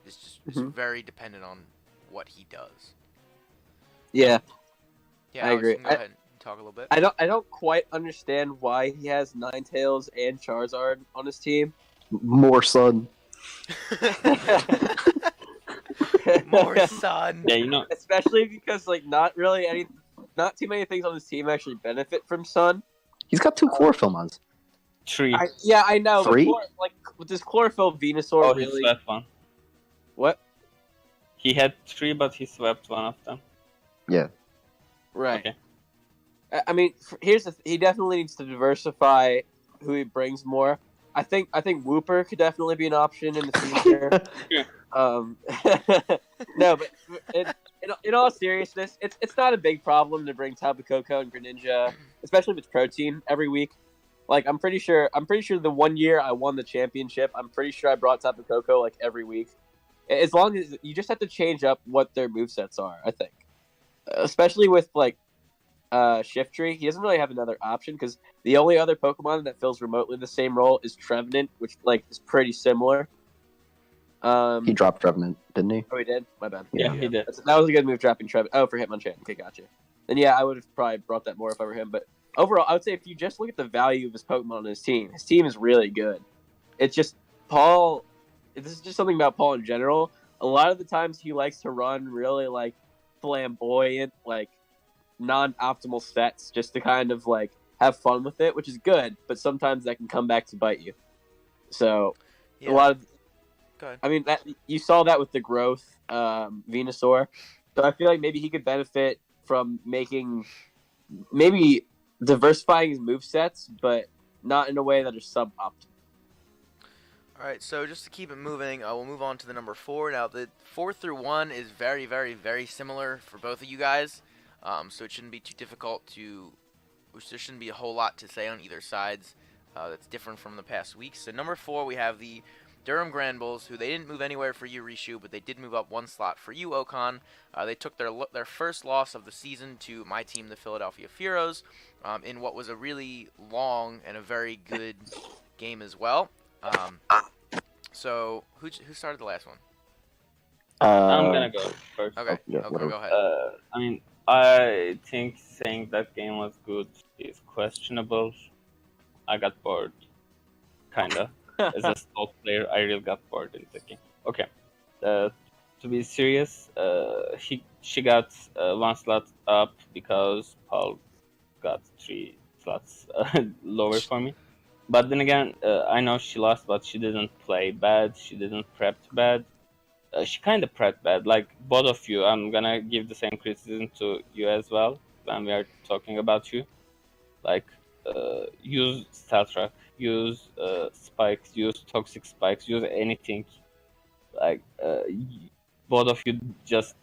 It's just very dependent on what he does. Yeah. Yeah, I Alex, agree. You can go ahead and talk a little bit. I don't quite understand why he has Ninetales and Charizard on his team. More sun. More sun. Yeah, Especially because not too many things on his team actually benefit from sun. He's got 2 chlorophyll mons. 3. I know. 3? With this chlorophyll Venusaur he really. swept one. What? He had 3, but he swept one of them. Yeah. Right. Okay. I mean, he definitely needs to diversify who he brings more. I think Wooper could definitely be an option in the future. No, but in all seriousness, it's not a big problem to bring Tapu Koko and Greninja, especially if it's protein, every week. Like I'm pretty sure the one year I won the championship, I'm pretty sure I brought Tapu Koko every week. As long as you just have to change up what their movesets are, I think. Especially with Shiftry, he doesn't really have another option because the only other Pokemon that fills remotely the same role is Trevenant, which is pretty similar. He dropped Trevenant, didn't he? Oh, he did? My bad. Yeah, he did. That was a good move, dropping Trev. Oh, for Hitmonchan. Okay, gotcha. Then yeah, I would have probably brought that more if I were him. But overall, I would say if you just look at the value of his Pokemon on his team is really good. It's just Paul. This is just something about Paul in general. A lot of the times he likes to run really like flamboyant, like non-optimal sets just to kind of like have fun with it, which is good. But sometimes that can come back to bite you. So a lot of. Go ahead. I mean, that you saw that with the growth Venusaur. So I feel like maybe he could benefit from maybe diversifying his movesets, but not in a way that is suboptimal. All right, so just to keep it moving, we'll move on to the number 4. Now, the 4 through 1 is very, very, very similar for both of you guys, so it shouldn't be too difficult there shouldn't be a whole lot to say on either sides that's different from the past weeks. So number 4, we have the Durham Granbulls, who they didn't move anywhere for you, Rishu, but they did move up 1 slot for you, Okan. They took their first loss of the season to my team, the Philadelphia Fearows, in what was a really long and a very good game as well. So who started the last one? I'm gonna go first. Okay, yeah, okay, go ahead. I mean, I think saying that game was good is questionable. I got bored, kinda. As a stall player, I really got bored in the game. Okay, to be serious, she got 1 slot up because Paul got 3 slots lower for me. But then again, I know she lost, but she didn't play bad. She didn't prep bad. She kind of prepped bad. Like both of you, I'm gonna give the same criticism to you as well when we are talking about you. Like, use StatTrack, use spikes, use toxic spikes, use anything. Like, both of you just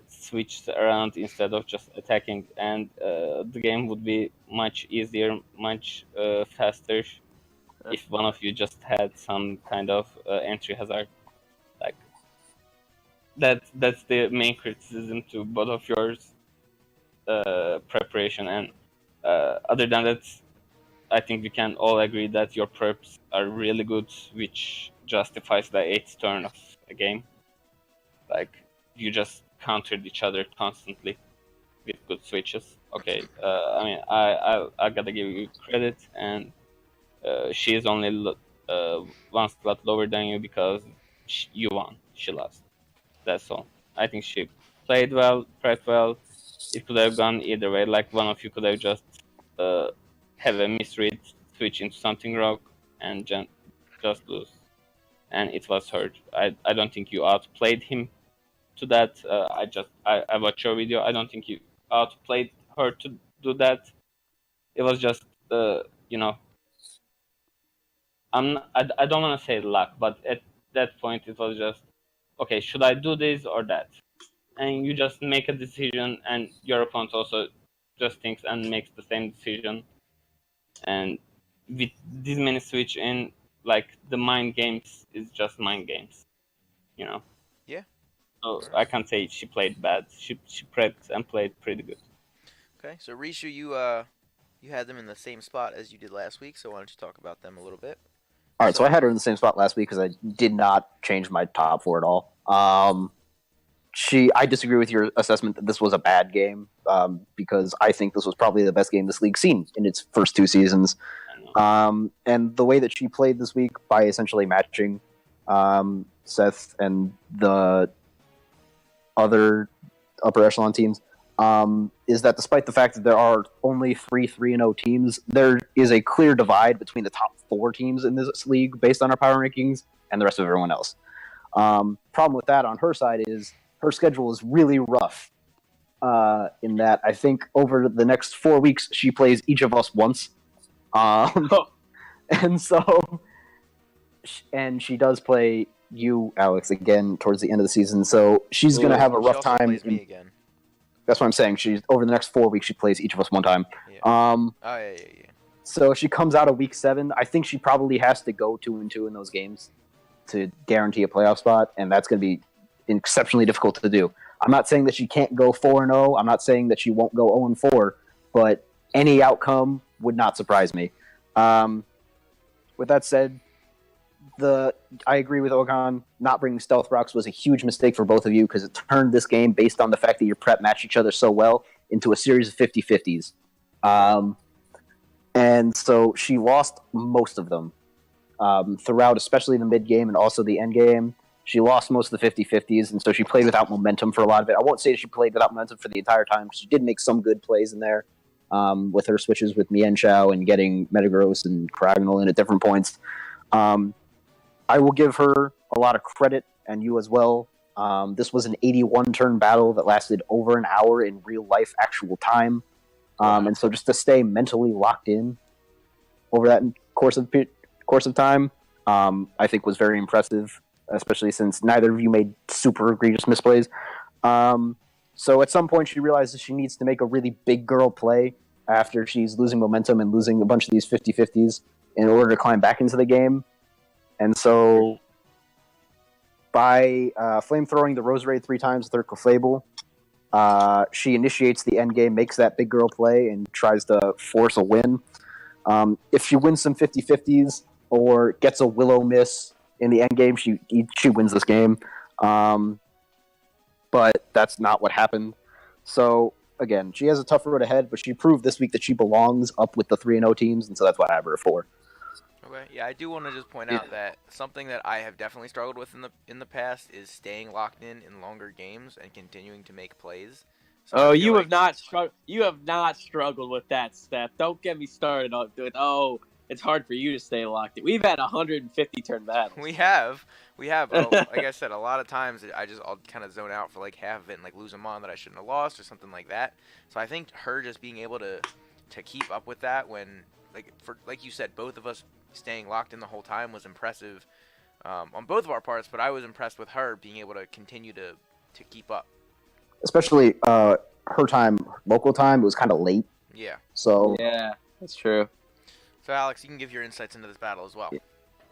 switched around instead of just attacking, and the game would be much easier, much faster if one of you just had some kind of entry hazard. Like, that's the main criticism to both of yours preparation, and other than that, I think we can all agree that your preps are really good, which justifies the 8th turn of a game. Like, you just countered each other constantly with good switches. Okay, I mean, I gotta give you credit, and she is only 1 slot lower than you because you won. She lost. That's all. I think she played well, prepped well. It could have gone either way. Like, one of you could have just have a misread, switch into something rogue, and just lose. And it was hurt. I don't think you outplayed him to that. I watched your video. I don't think you outplayed her to do that. It was just you know. I don't want to say luck, but at that point it was just, okay, should I do this or that? And you just make a decision, and your opponent also just thinks and makes the same decision. And with this many switch in, like, the mind games is just mind games, you know. Yeah. So I can't say she played bad. She prepped and played pretty good. Okay, so Rishu, you had them in the same spot as you did last week, so why don't you talk about them a little bit? All right, so I had her in the same spot last week because I did not change my top 4 at all. I disagree with your assessment that this was a bad game because I think this was probably the best game this league's seen in its first 2 seasons. And the way that she played this week by essentially matching Seth and the other upper echelon teams is that despite the fact that there are only 3 3-0 teams, there is a clear divide between the top 4 teams in this league based on our power rankings and the rest of everyone else. Problem with that on her side is her schedule is really rough in that I think over the next 4 weeks she plays each of us once. And so, and she does play you, Alex, again towards the end of the season. So she's going to have a rough time. Plays me again. That's what I'm saying. She's over the next 4 weeks. She plays each of us one time. Yeah. Yeah. So if she comes out of week 7, I think she probably has to go 2-2 in those games to guarantee a playoff spot, and that's going to be exceptionally difficult to do. I'm not saying that she can't go 4-0. I'm not saying that she won't go 0-4, but any outcome would not surprise me. With that said, I agree with Okan. Not bringing Stealth Rocks was a huge mistake for both of you because it turned this game, based on the fact that your prep matched each other so well, into a series of 50-50s. And so she lost most of them throughout, especially the mid game and also the end game. She lost most of the 50-50s, and so she played without momentum for a lot of it. I won't say she played without momentum for the entire time, because she did make some good plays in there with her switches with Mienshao and getting Metagross and Cragnal in at different points. I will give her a lot of credit, and you as well. This was an 81-turn battle that lasted over an hour in real-life actual time. And so just to stay mentally locked in over that course of time, I think was very impressive, especially since neither of you made super egregious misplays. So at some point she realizes she needs to make a really big girl play after she's losing momentum and losing a bunch of these 50-50s in order to climb back into the game. And so by flamethrowing the Rose Raid 3 times with her Clefable, she initiates the end game, makes that big girl play, and tries to force a win. If she wins some 50-50s or gets a Willow miss in the end game, she wins this game. But that's not what happened. So, again, she has a tough road ahead, but she proved this week that she belongs up with the 3-0 teams, and so that's what I have her for. Okay, yeah, I do want to just point out that something that I have definitely struggled with in the past is staying locked in longer games and continuing to make plays. So you have not struggled with that, Steph. Don't get me started on it. Oh, it's hard for you to stay locked in. We've had 150 turn battles. We have. Like I said, a lot of times I'll kind of zone out for like half of it and like lose a mon that I shouldn't have lost or something like that. So I think her just being able to keep up with that when like you said, both of us staying locked in the whole time was impressive on both of our parts, but I was impressed with her being able to continue to keep up. Especially her time, local time, it was kind of late. Yeah. So yeah, that's true. So Alex, you can give your insights into this battle as well.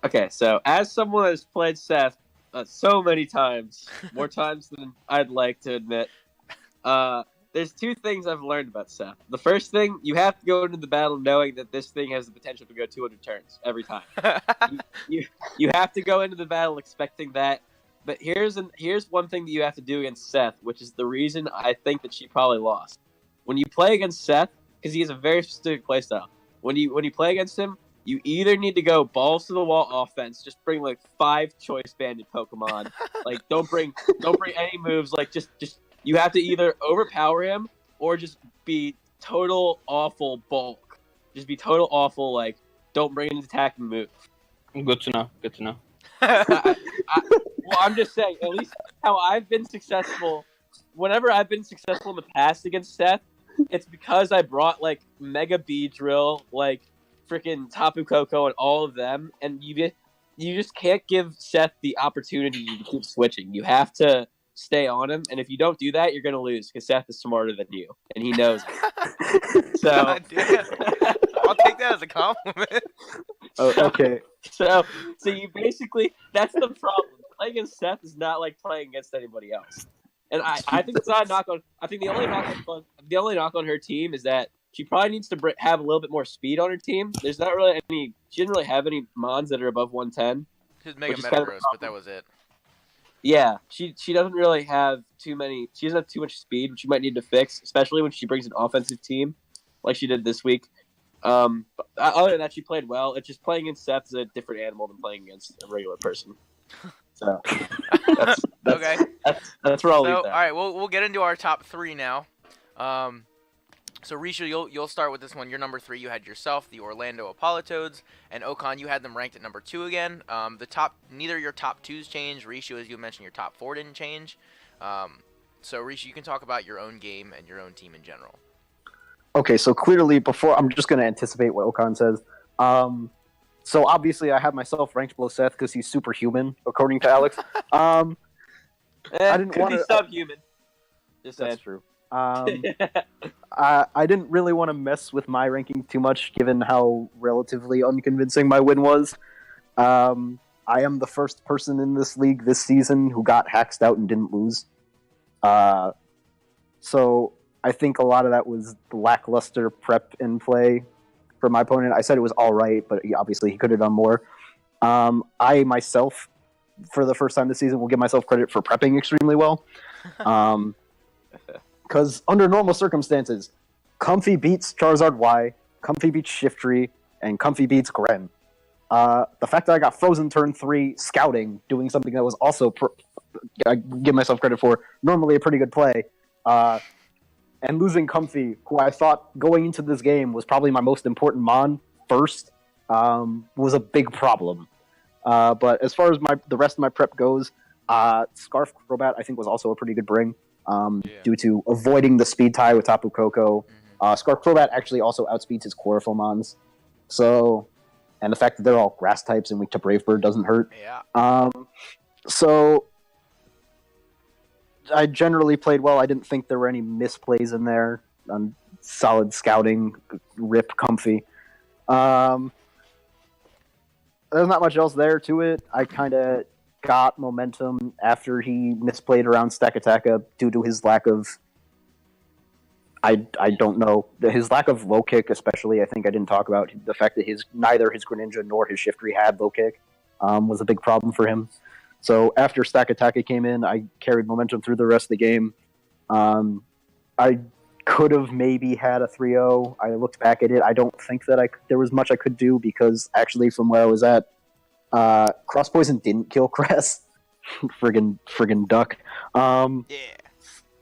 Okay, so as someone that's played Seth so many times, more times than I'd like to admit, there's two things I've learned about Seth. The first thing, you have to go into the battle knowing that this thing has the potential to go 200 turns every time. you have to go into the battle expecting that. But here's one thing that you have to do against Seth, which is the reason I think that she probably lost. When you play against Seth, because he has a very specific playstyle, when you play against him, you either need to go balls to the wall offense, just bring like 5 choice banded Pokemon, like don't bring any moves, like just you have to either overpower him or just be total awful bulk. Just be total awful, like, don't bring an attacking move. Good to know. Well, I'm just saying, at least how I've been successful, whenever I've been successful in the past against Seth, it's because I brought, like, Mega Beedrill, like, freaking Tapu Koko and all of them, and you just can't give Seth the opportunity to keep switching. You have to stay on him, and if you don't do that, you're gonna lose because Seth is smarter than you, and he knows it. So I'll take that as a compliment. Oh, okay. So you basically, that's the problem. Playing against Seth is not like playing against anybody else. And I think it's not a knock on. I think the only knock on her team is that she probably needs to have a little bit more speed on her team. There's not really any. She didn't really have any mons that are above 110. She's Mega Metagross, but that was it. Yeah, she doesn't really have too many. She doesn't have too much speed, which she might need to fix, especially when she brings an offensive team, like she did this week. But other than that, she played well. It's just playing against Seth is a different animal than playing against a regular person. So that's okay. That's where I'll leave that. All right, we'll get into our top 3 now. So Risha, you'll start with this one. Your number 3, you had yourself, the Orlando Appolitodes, and Okan, you had them ranked at number 2 again. Neither your top 2s changed. Risha, as you mentioned, your top 4 didn't change. So Risha, you can talk about your own game and your own team in general. Okay, so clearly, I'm just going to anticipate what Okan says. So obviously, I have myself ranked below Seth because he's superhuman, according to Alex. I didn't want to. Subhuman. Just that's true. I didn't really want to mess with my ranking too much, given how relatively unconvincing my win was. I am the first person in this league this season who got hacked out and didn't lose. So I think a lot of that was lackluster prep and play for my opponent. I said it was all right, but obviously he could have done more. I myself, for the first time this season, will give myself credit for prepping extremely well. Because under normal circumstances, Comfy beats Charizard Y, Comfy beats Shiftry, and Comfy beats Gren. The fact that I got frozen turn 3 scouting, doing something that was also, I give myself credit for, normally a pretty good play, and losing Comfy, who I thought going into this game was probably my most important Mon first, was a big problem. But as far as the rest of my prep goes, Scarf Crobat I think was also a pretty good bring, due to avoiding the speed tie with Tapu Koko. Scarf Crobat actually also outspeeds his Chlorophyll Mons. So, and the fact that they're all grass types and weak to Brave Bird doesn't hurt. Yeah. So I generally played well. I didn't think there were any misplays in there. Solid scouting, rip Comfy. There's not much else there to it. I kind of got momentum after he misplayed around Stakataka due to his lack of... I don't know. His lack of low kick, especially, I think I didn't talk about. The fact that neither his Greninja nor his Shiftry had low kick was a big problem for him. So after Stakataka came in, I carried momentum through the rest of the game. I could have maybe had a 3-0. I looked back at it. I don't think that there was much I could do because actually from where I was at, Cross Poison didn't kill Cress. friggin' duck. Yeah.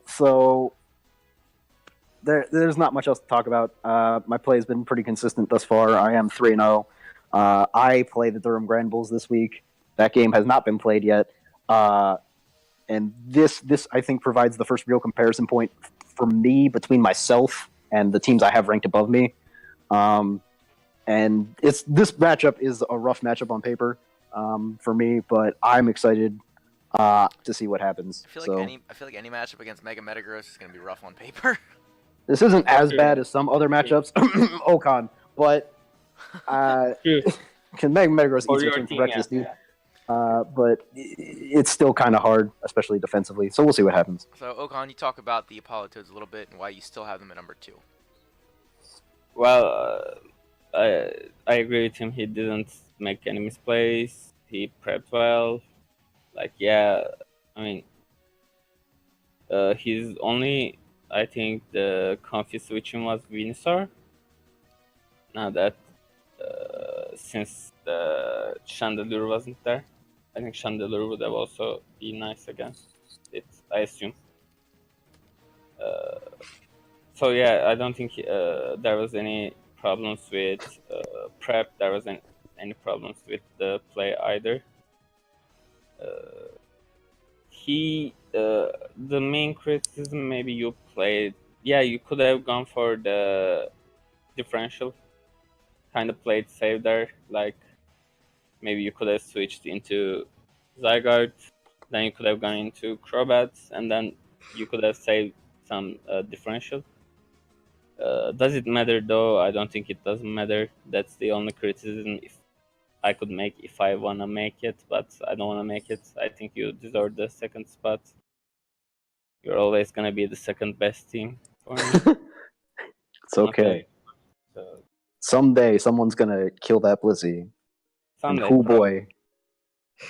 So there's not much else to talk about. My play has been pretty consistent thus far. I am 3-0. I play the Durham Granbulls this week. That game has not been played yet. And this I think provides the first real comparison point for me between myself and the teams I have ranked above me. And this matchup is a rough matchup on paper for me, but I'm excited to see what happens. I feel like any matchup against Mega Metagross is going to be rough on paper. This isn't as bad as some other matchups, Okan, but can Mega Metagross eat your team for breakfast, dude? But it's still kind of hard, especially defensively. So we'll see what happens. So Okan, you talk about the Appolitoeds a little bit and why you still have them at number 2. Well, I agree with him. He didn't make any misplays. He prepped well. He's only, I think, the comfy switching was Venusaur. Now that since the Chandelure wasn't there, I think Chandelure would have also been nice against it, I assume. So yeah, I don't think there was any problems with prep. There wasn't any problems with the play either. The main criticism, maybe you played. Yeah, you could have gone for the differential. Kind of played safe there. Like maybe you could have switched into Zygarde, then you could have gone into Crobat, and then you could have saved some differential. Does it matter though? I don't think it doesn't matter. That's the only criticism I could make if I want to make it, but I don't want to make it. I think you deserve the second spot. You're always going to be the second best team for me. It's okay. So, someday someone's going to kill that Blissey. Someday, and boy,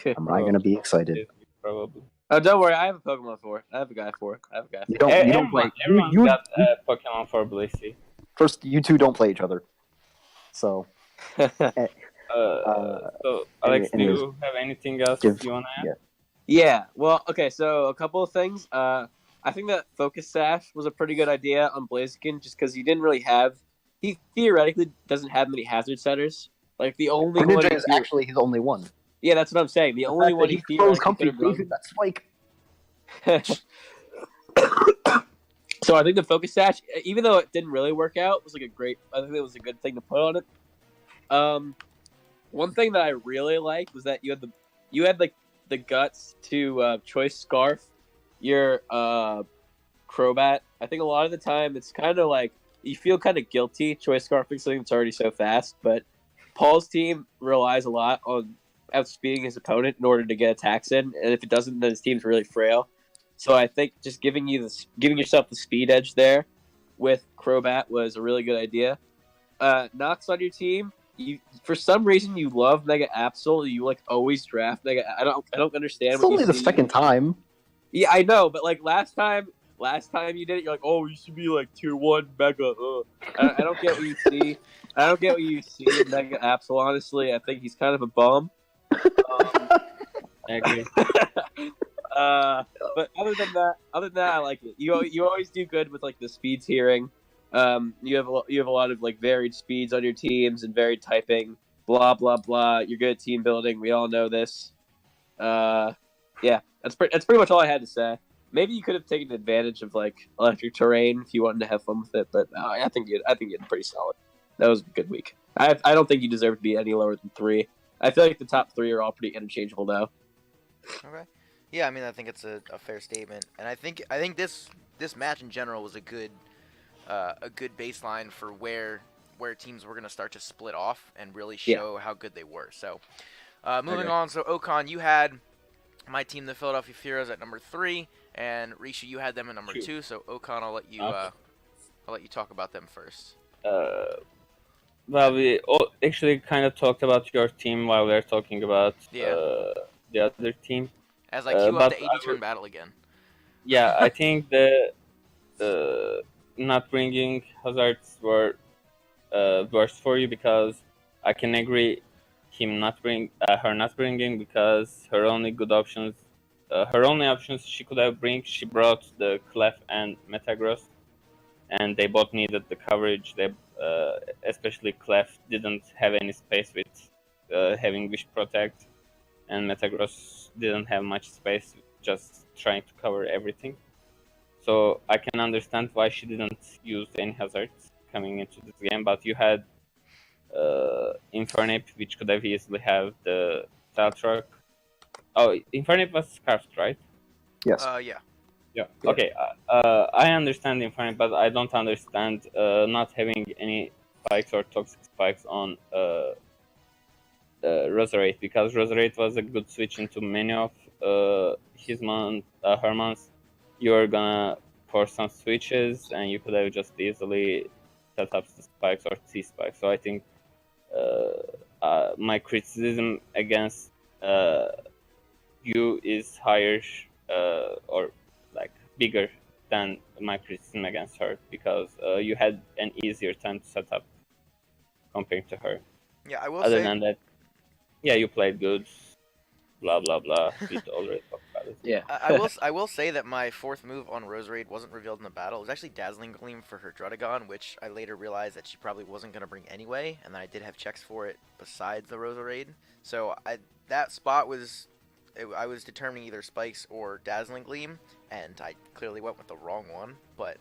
am I going to be excited. Probably. Oh, don't worry. I have a Pokemon for it. I have a guy for it. You don't play. Everyone got a Pokemon for Blissey. First, you two don't play each other. So... So, Alex, do you have anything else you want to add? Yeah. Well, okay. So a couple of things. I think that Focus Sash was a pretty good idea on Blaziken, just because he didn't really have. He theoretically doesn't have many hazard setters. Like the only Greninja one is actually his only one. Yeah, that's what I'm saying. The only one he theoretically could have That's like. So I think the Focus Sash, even though it didn't really work out, was like a great. I think it was a good thing to put on it. One thing that I really liked was that you had the guts to choice Scarf your Crobat. I think a lot of the time it's kind of like you feel kind of guilty choice Scarfing something that's already so fast, but Paul's team relies a lot on outspeeding his opponent in order to get attacks in, and if it doesn't, then his team's really frail. So I think just giving yourself the speed edge there with Crobat was a really good idea. Nox on your team. you for some reason you love Mega Absol. You like always draft Mega. I don't understand. It's what only you the see. second time. Yeah, I know, but like last time you did it, you're like, oh, you should be like tier 1 Mega. I don't get what you see. I don't get what you see in Mega Absol. Honestly, I think he's kind of a bum. I agree. But other than that, I like it. You always do good with like the speed tiering. You have a lot of like varied speeds on your teams and varied typing. Blah blah blah. You're good at team building. We all know this. Yeah, that's pretty much all I had to say. Maybe you could have taken advantage of like electric terrain if you wanted to have fun with it, but I think you did pretty solid. That was a good week. I don't think you deserve to be any lower than 3. I feel like the top 3 are all pretty interchangeable now. Okay. Yeah, I mean, I think it's a fair statement, and I think this match in general was a good baseline for where teams were going to start to split off and really show how good they were. So, moving on. So, Okan, you had my team, the Philadelphia Fearows, at number 3, and Risha, you had them at number 2. So, Okan, I'll let you talk about them first. Well, we actually kind of talked about your team while we were talking about the other team. As I queue up the 80-turn battle again. Yeah, I think the not bringing hazards were worse for you, because I can agree her not bringing, because her only options she could have she brought the Clef and Metagross, and they both needed the coverage. They especially Clef didn't have any space with having Wish Protect, and Metagross didn't have much space, just trying to cover everything. So I can understand why she didn't use any hazards coming into this game, but you had Infernape, which could have easily have the Style Truck. Oh, Infernape was Scarfed, right? Yes. Yeah. Okay. I understand Infernape, but I don't understand not having any spikes or toxic spikes on Roserade, because Roserade was a good switch into many of her mons. You're gonna force some switches, and you could have just easily set up the spikes or T spikes. So I think my criticism against you is higher or like bigger than my criticism against her, because you had an easier time to set up compared to her. Yeah, I will Other say. than that, yeah, you played good. Blah blah blah. We already talked about it. Yeah. I will say that my 4th move on Roserade wasn't revealed in the battle. It was actually Dazzling Gleam for her Drudagon, which I later realized that she probably wasn't going to bring anyway, and then I did have checks for it besides the Roserade. So that spot was, I was determining either Spikes or Dazzling Gleam, and I clearly went with the wrong one. But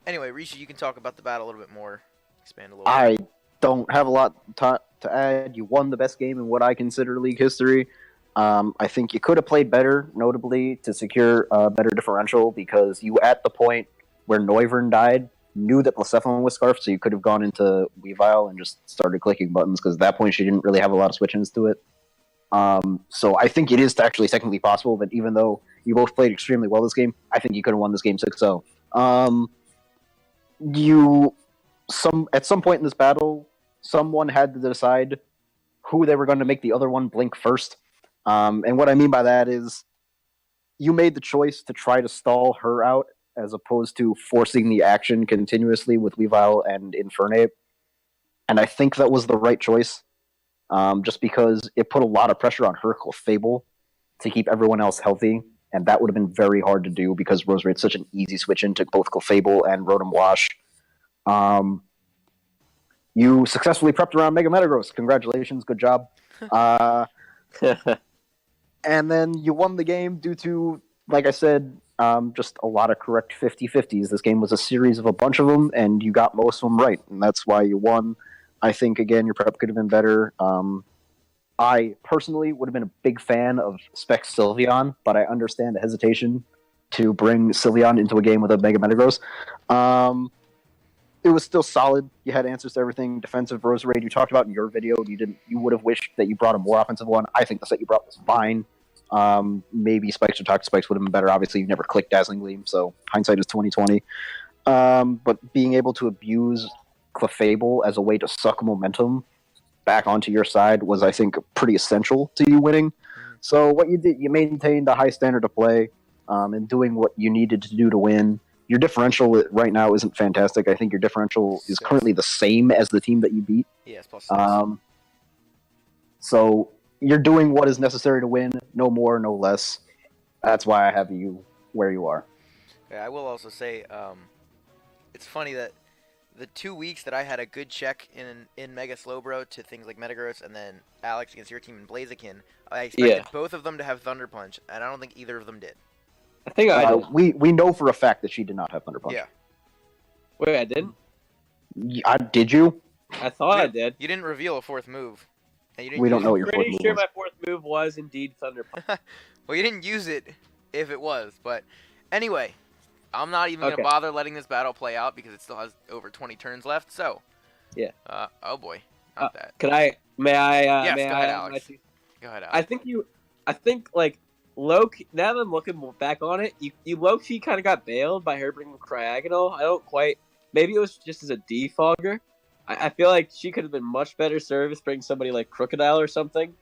anyway, Rishi, you can talk about the battle a little bit more, expand a little bit. I don't have a lot to add. You won the best game in what I consider league history. I think you could have played better, notably, to secure a better differential, because you, at the point where Noivern died, knew that Blacephalon was Scarfed, so you could have gone into Weavile and just started clicking buttons, because at that point she didn't really have a lot of switch-ins to it. So I think it is actually technically possible that even though you both played extremely well this game, I think you could have won this game 6-0. At some point in this battle, someone had to decide who they were going to make the other one blink first. And what I mean by that is you made the choice to try to stall her out as opposed to forcing the action continuously with Weavile and Infernape. And I think that was the right choice, just because it put a lot of pressure on her Clefable to keep everyone else healthy, and that would have been very hard to do because Roserade's such an easy switch into both Clefable and Rotom Wash. You successfully prepped around Mega Metagross. Congratulations, good job. And then you won the game due to, like I said, just a lot of correct 50-50s. This game was a series of a bunch of them, and you got most of them right, and that's why you won. I think, again, your prep could have been better. I personally would have been a big fan of Spec Sylveon, but I understand the hesitation to bring Sylveon into a game with a Mega Metagross. It was still solid. You had answers to everything. Defensive Roserade, you talked about in your video. You would have wished that you brought a more offensive one. I think the set you brought was fine. Maybe Spikes or Toxic Spikes would have been better. Obviously, you never clicked Dazzling Gleam, so hindsight is 20/20. But being able to abuse Clefable as a way to suck momentum back onto your side was, I think, pretty essential to you winning. So what you did, you maintained a high standard of play and doing what you needed to do to win. Your differential right now isn't fantastic. I think your differential is currently the same as the team that you beat. Yes, +6. So you're doing what is necessary to win, no more, no less. That's why I have you where you are. Yeah, I will also say, it's funny that the 2 weeks that I had a good check in Mega Slowbro to things like Metagross, and then Alex against your team in Blaziken, I expected both of them to have Thunder Punch, and I don't think either of them did. I think I did. We know for a fact that she did not have Thunder Punch. Yeah. Wait, I didn't? Did you? I thought I did. You didn't reveal a fourth move. And you didn't We don't use know it. what your fourth Pretty move sure was. my fourth move was indeed Thunder Punch. Well, you didn't use it if it was, but anyway, I'm not even Okay. gonna bother letting this battle play out because it still has over 20 turns left. So, Yeah. Oh boy, not that. May I? Yes, may go I ahead, add Alex. my two- Go ahead, I Alex. think like Loki. Now that I'm looking back on it, you low-key kind of got bailed by her bringing Cryogonal. I don't quite. Maybe it was just as a defogger. I feel like she could have been much better service bringing somebody like Crocodile or something.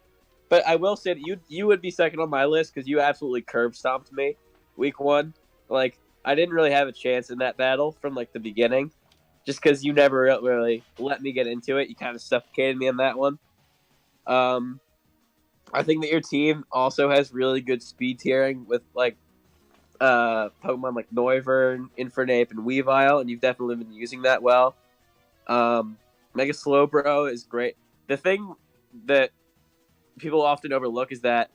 But I will say that you would be second on my list because you absolutely curb stomped me week 1. Like I didn't really have a chance in that battle from like the beginning, just because you never really let me get into it. You kind of suffocated me on that one. I think that your team also has really good speed tiering with like Pokemon like Noivern, Infernape, and Weavile, and you've definitely been using that well. Mega Slowbro is great. The thing that people often overlook is that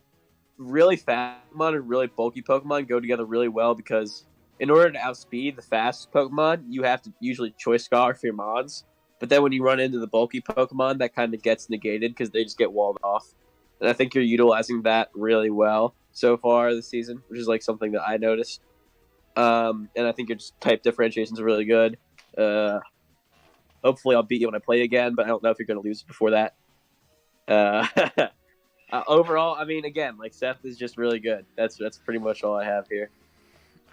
really fast Pokemon and really bulky Pokemon go together really well because in order to outspeed the fast Pokemon, you have to usually Choice Scarf your mons. But then when you run into the bulky Pokemon, that kind of gets negated because they just get walled off. And I think you're utilizing that really well so far this season, which is like something that I noticed. And I think your just type differentiations are really good. Hopefully I'll beat you when I play again, but I don't know if you're going to lose before that. Overall, I mean, again, like Seth is just really good. That's pretty much all I have here.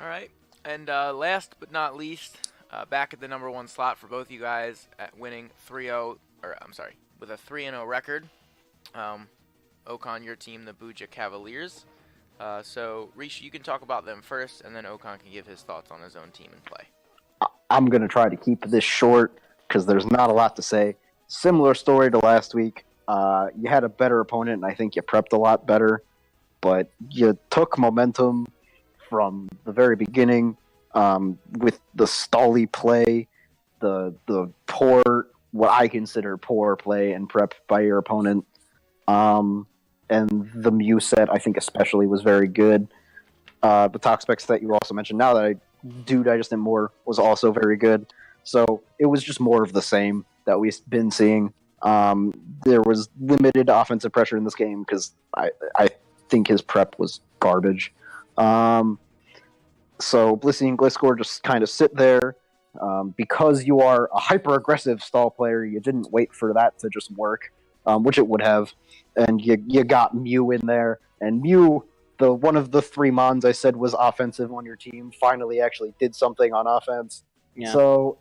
All right, and last but not least, back at the number 1 slot for both you guys at winning 3-0, or I'm sorry, with a 3-0 record. Okan, your team, the Buca Cavaliers. So, Rishi, you can talk about them first, and then Okan can give his thoughts on his own team and play. I'm going to try to keep this short because there's not a lot to say. Similar story to last week. You had a better opponent, and I think you prepped a lot better. But you took momentum from the very beginning with the stally play, the poor, what I consider poor play and prep by your opponent. And the Mew set, I think especially, was very good. The Toxpex that you also mentioned, now that I do digest it more, was also very good. So it was just more of the same that we've been seeing. There was limited offensive pressure in this game because I think his prep was garbage. So Blissey and Gliscor just kind of sit there. Because you are a hyper-aggressive stall player, you didn't wait for that to just work, which it would have. And you got Mew in there. And Mew, one of the 3 Mons I said was offensive on your team, finally actually did something on offense. Yeah. So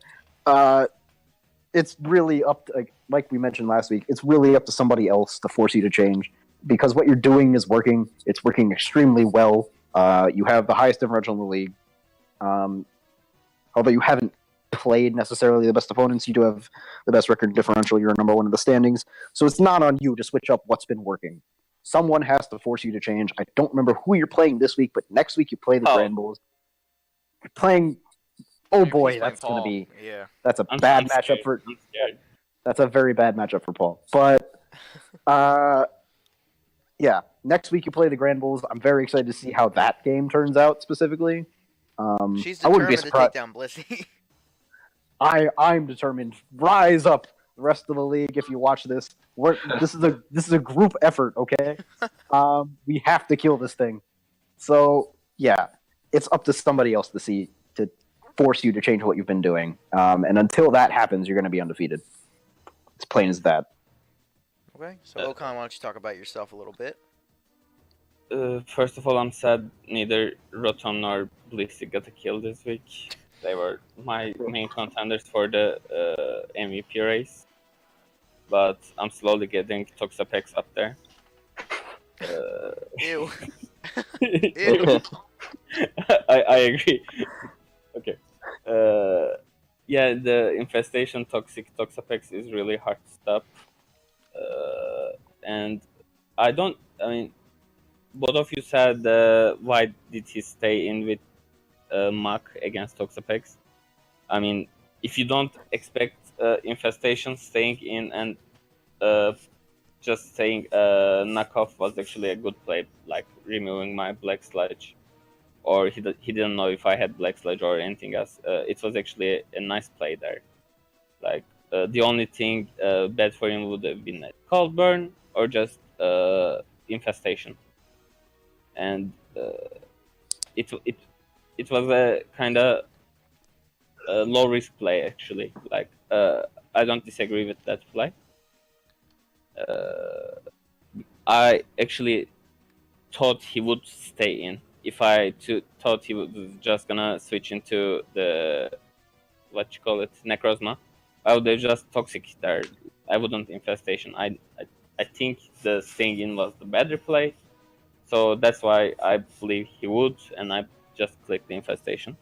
it's really up to, like we mentioned last week, it's really up to somebody else to force you to change. Because what you're doing is working. It's working extremely well. You have the highest differential in the league. Although you haven't played necessarily the best opponents, you do have the best record differential. You're number 1 in the standings. So it's not on you to switch up what's been working. Someone has to force you to change. I don't remember who you're playing this week, but next week you play the Granbulls. You're playing... Oh boy, He's playing that's going to Paul. be... Yeah. That's a I'm bad scared. matchup for... I'm scared. That's a very bad matchup for Paul. But, yeah, next week you play the Granbulls. I'm very excited to see how that game turns out specifically. She's I wouldn't be determined to take surprised. down Blissey. I'm determined. Rise up, the rest of the league. If you watch this, this is a group effort. Okay, we have to kill this thing. So yeah, it's up to somebody else to force you to change what you've been doing. And until that happens, you're going to be undefeated. It's plain as that. Okay, so Okan, why don't you talk about yourself a little bit? First of all, I'm sad neither Rotom nor Blissey got a kill this week. They were my main contenders for the MVP race. but I'm slowly getting Toxapex up there. Ew. Ew. I agree. Okay. Yeah, the infestation Toxapex is really hard to stop. And I mean, both of you said why did he stay in with Mach against Toxapex? I mean, if you don't expect infestation, staying in and just saying knockoff was actually a good play, like removing my Black Sludge. Or he didn't know if I had Black Sludge or anything else. It was actually a nice play there. Like, the only thing bad for him would have been a Cold Burn or just infestation. And it was a kind of low risk play actually. Like, I don't disagree with that play. I actually thought he would stay in. If I thought he was just gonna switch into the Necrozma, I would have just toxic there. I wouldn't infestation. I think the staying in was the better play, so that's why I believe he would, and I just clicked the infestation.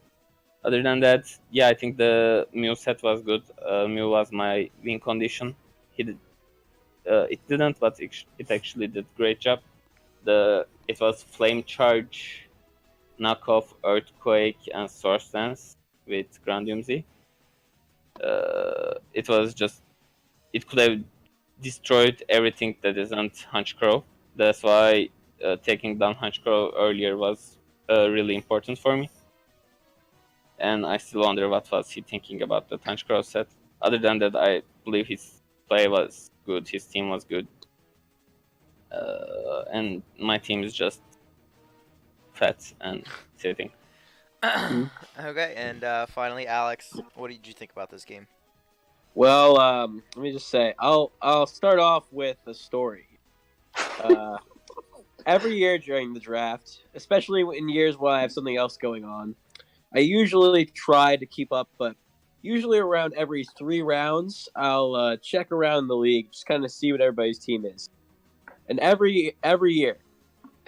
Other than that, yeah, I think the Mew set was good. Mew was my win condition. It didn't, but it actually did great job. It was Flame Charge, knockoff, Earthquake, and Source Dance with Granbulls. It could have destroyed everything that isn't Hunchcrow. That's why taking down Hunchcrow earlier was really important for me. And I still wonder what was he thinking about the Hunchcrow set. Other than that, I believe his play was good, his team was good. And my team is just fat and sitting. Okay, and finally, Alex, what did you think about this game? Well, let me just say, I'll start off with a story. Every year during the draft, especially in years when I have something else going on, I usually try to keep up, but usually around every 3 rounds, I'll check around the league, just kind of see what everybody's team is. And every year,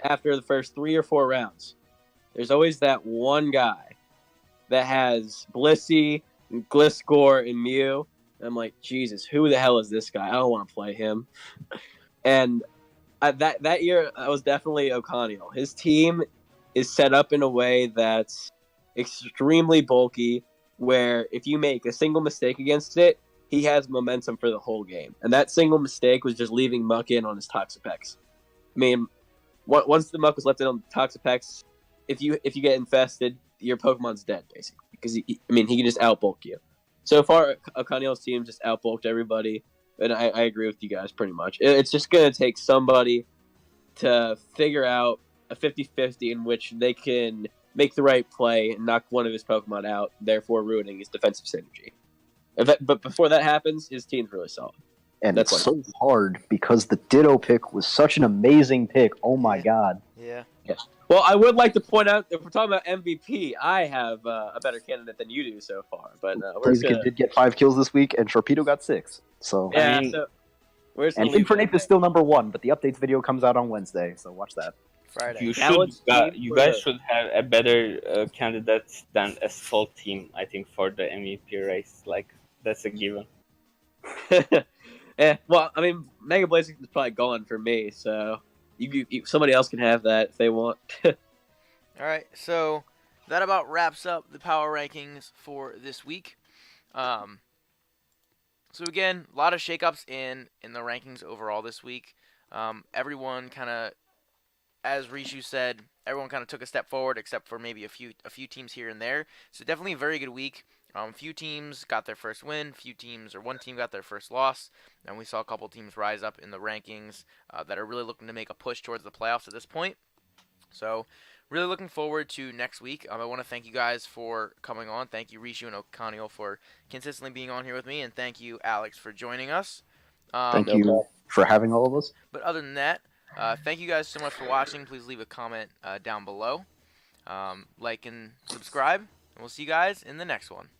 after the first 3 or 4 rounds, there's always that one guy that has Blissey, Gliscor, and Mew. And I'm like, Jesus, who the hell is this guy? I don't want to play him. And that year, I was definitely O'Connell. His team is set up in a way that's extremely bulky, where if you make a single mistake against it, he has momentum for the whole game. And that single mistake was just leaving Muck in on his Toxapex. I mean, once the Muck was left in on Toxapex, if you get infested, your Pokemon's dead, basically. Because, he can just outbulk you. So far, O'Connell's team just outbulked everybody. And I agree with you guys pretty much. It's just going to take somebody to figure out a 50-50 in which they can make the right play and knock one of his Pokemon out, therefore ruining his defensive synergy. But before that happens, his team's really solid. And that's so hard because the Ditto pick was such an amazing pick. Oh my god. Yeah. Well, I would like to point out, if we're talking about MVP, I have a better candidate than you do so far. But Blaziken did get 5 kills this week, and Torpedo got 6. So yeah, and Infernapes is still number 1, but the updates video comes out on Wednesday, so watch that. Friday. You guys should have a better candidate than a Soul team, I think, for the MVP race. Like, that's a given. Yeah, well, I mean, Mega Blaziken is probably gone for me, so somebody else can have that if they want. All right, so that about wraps up the power rankings for this week. So again, a lot of shakeups in the rankings overall this week. Everyone kind of, as Rishu said, everyone kind of took a step forward, except for maybe a few teams here and there. So definitely a very good week. Few teams got their first win. One team got their first loss. And we saw a couple teams rise up in the rankings that are really looking to make a push towards the playoffs at this point. So really looking forward to next week. I want to thank you guys for coming on. Thank you, Rishu and O'Connell, for consistently being on here with me. And thank you, Alex, for joining us. Thank you for having all of us. But other than that, thank you guys so much for watching. Please leave a comment down below. Like and subscribe. And we'll see you guys in the next one.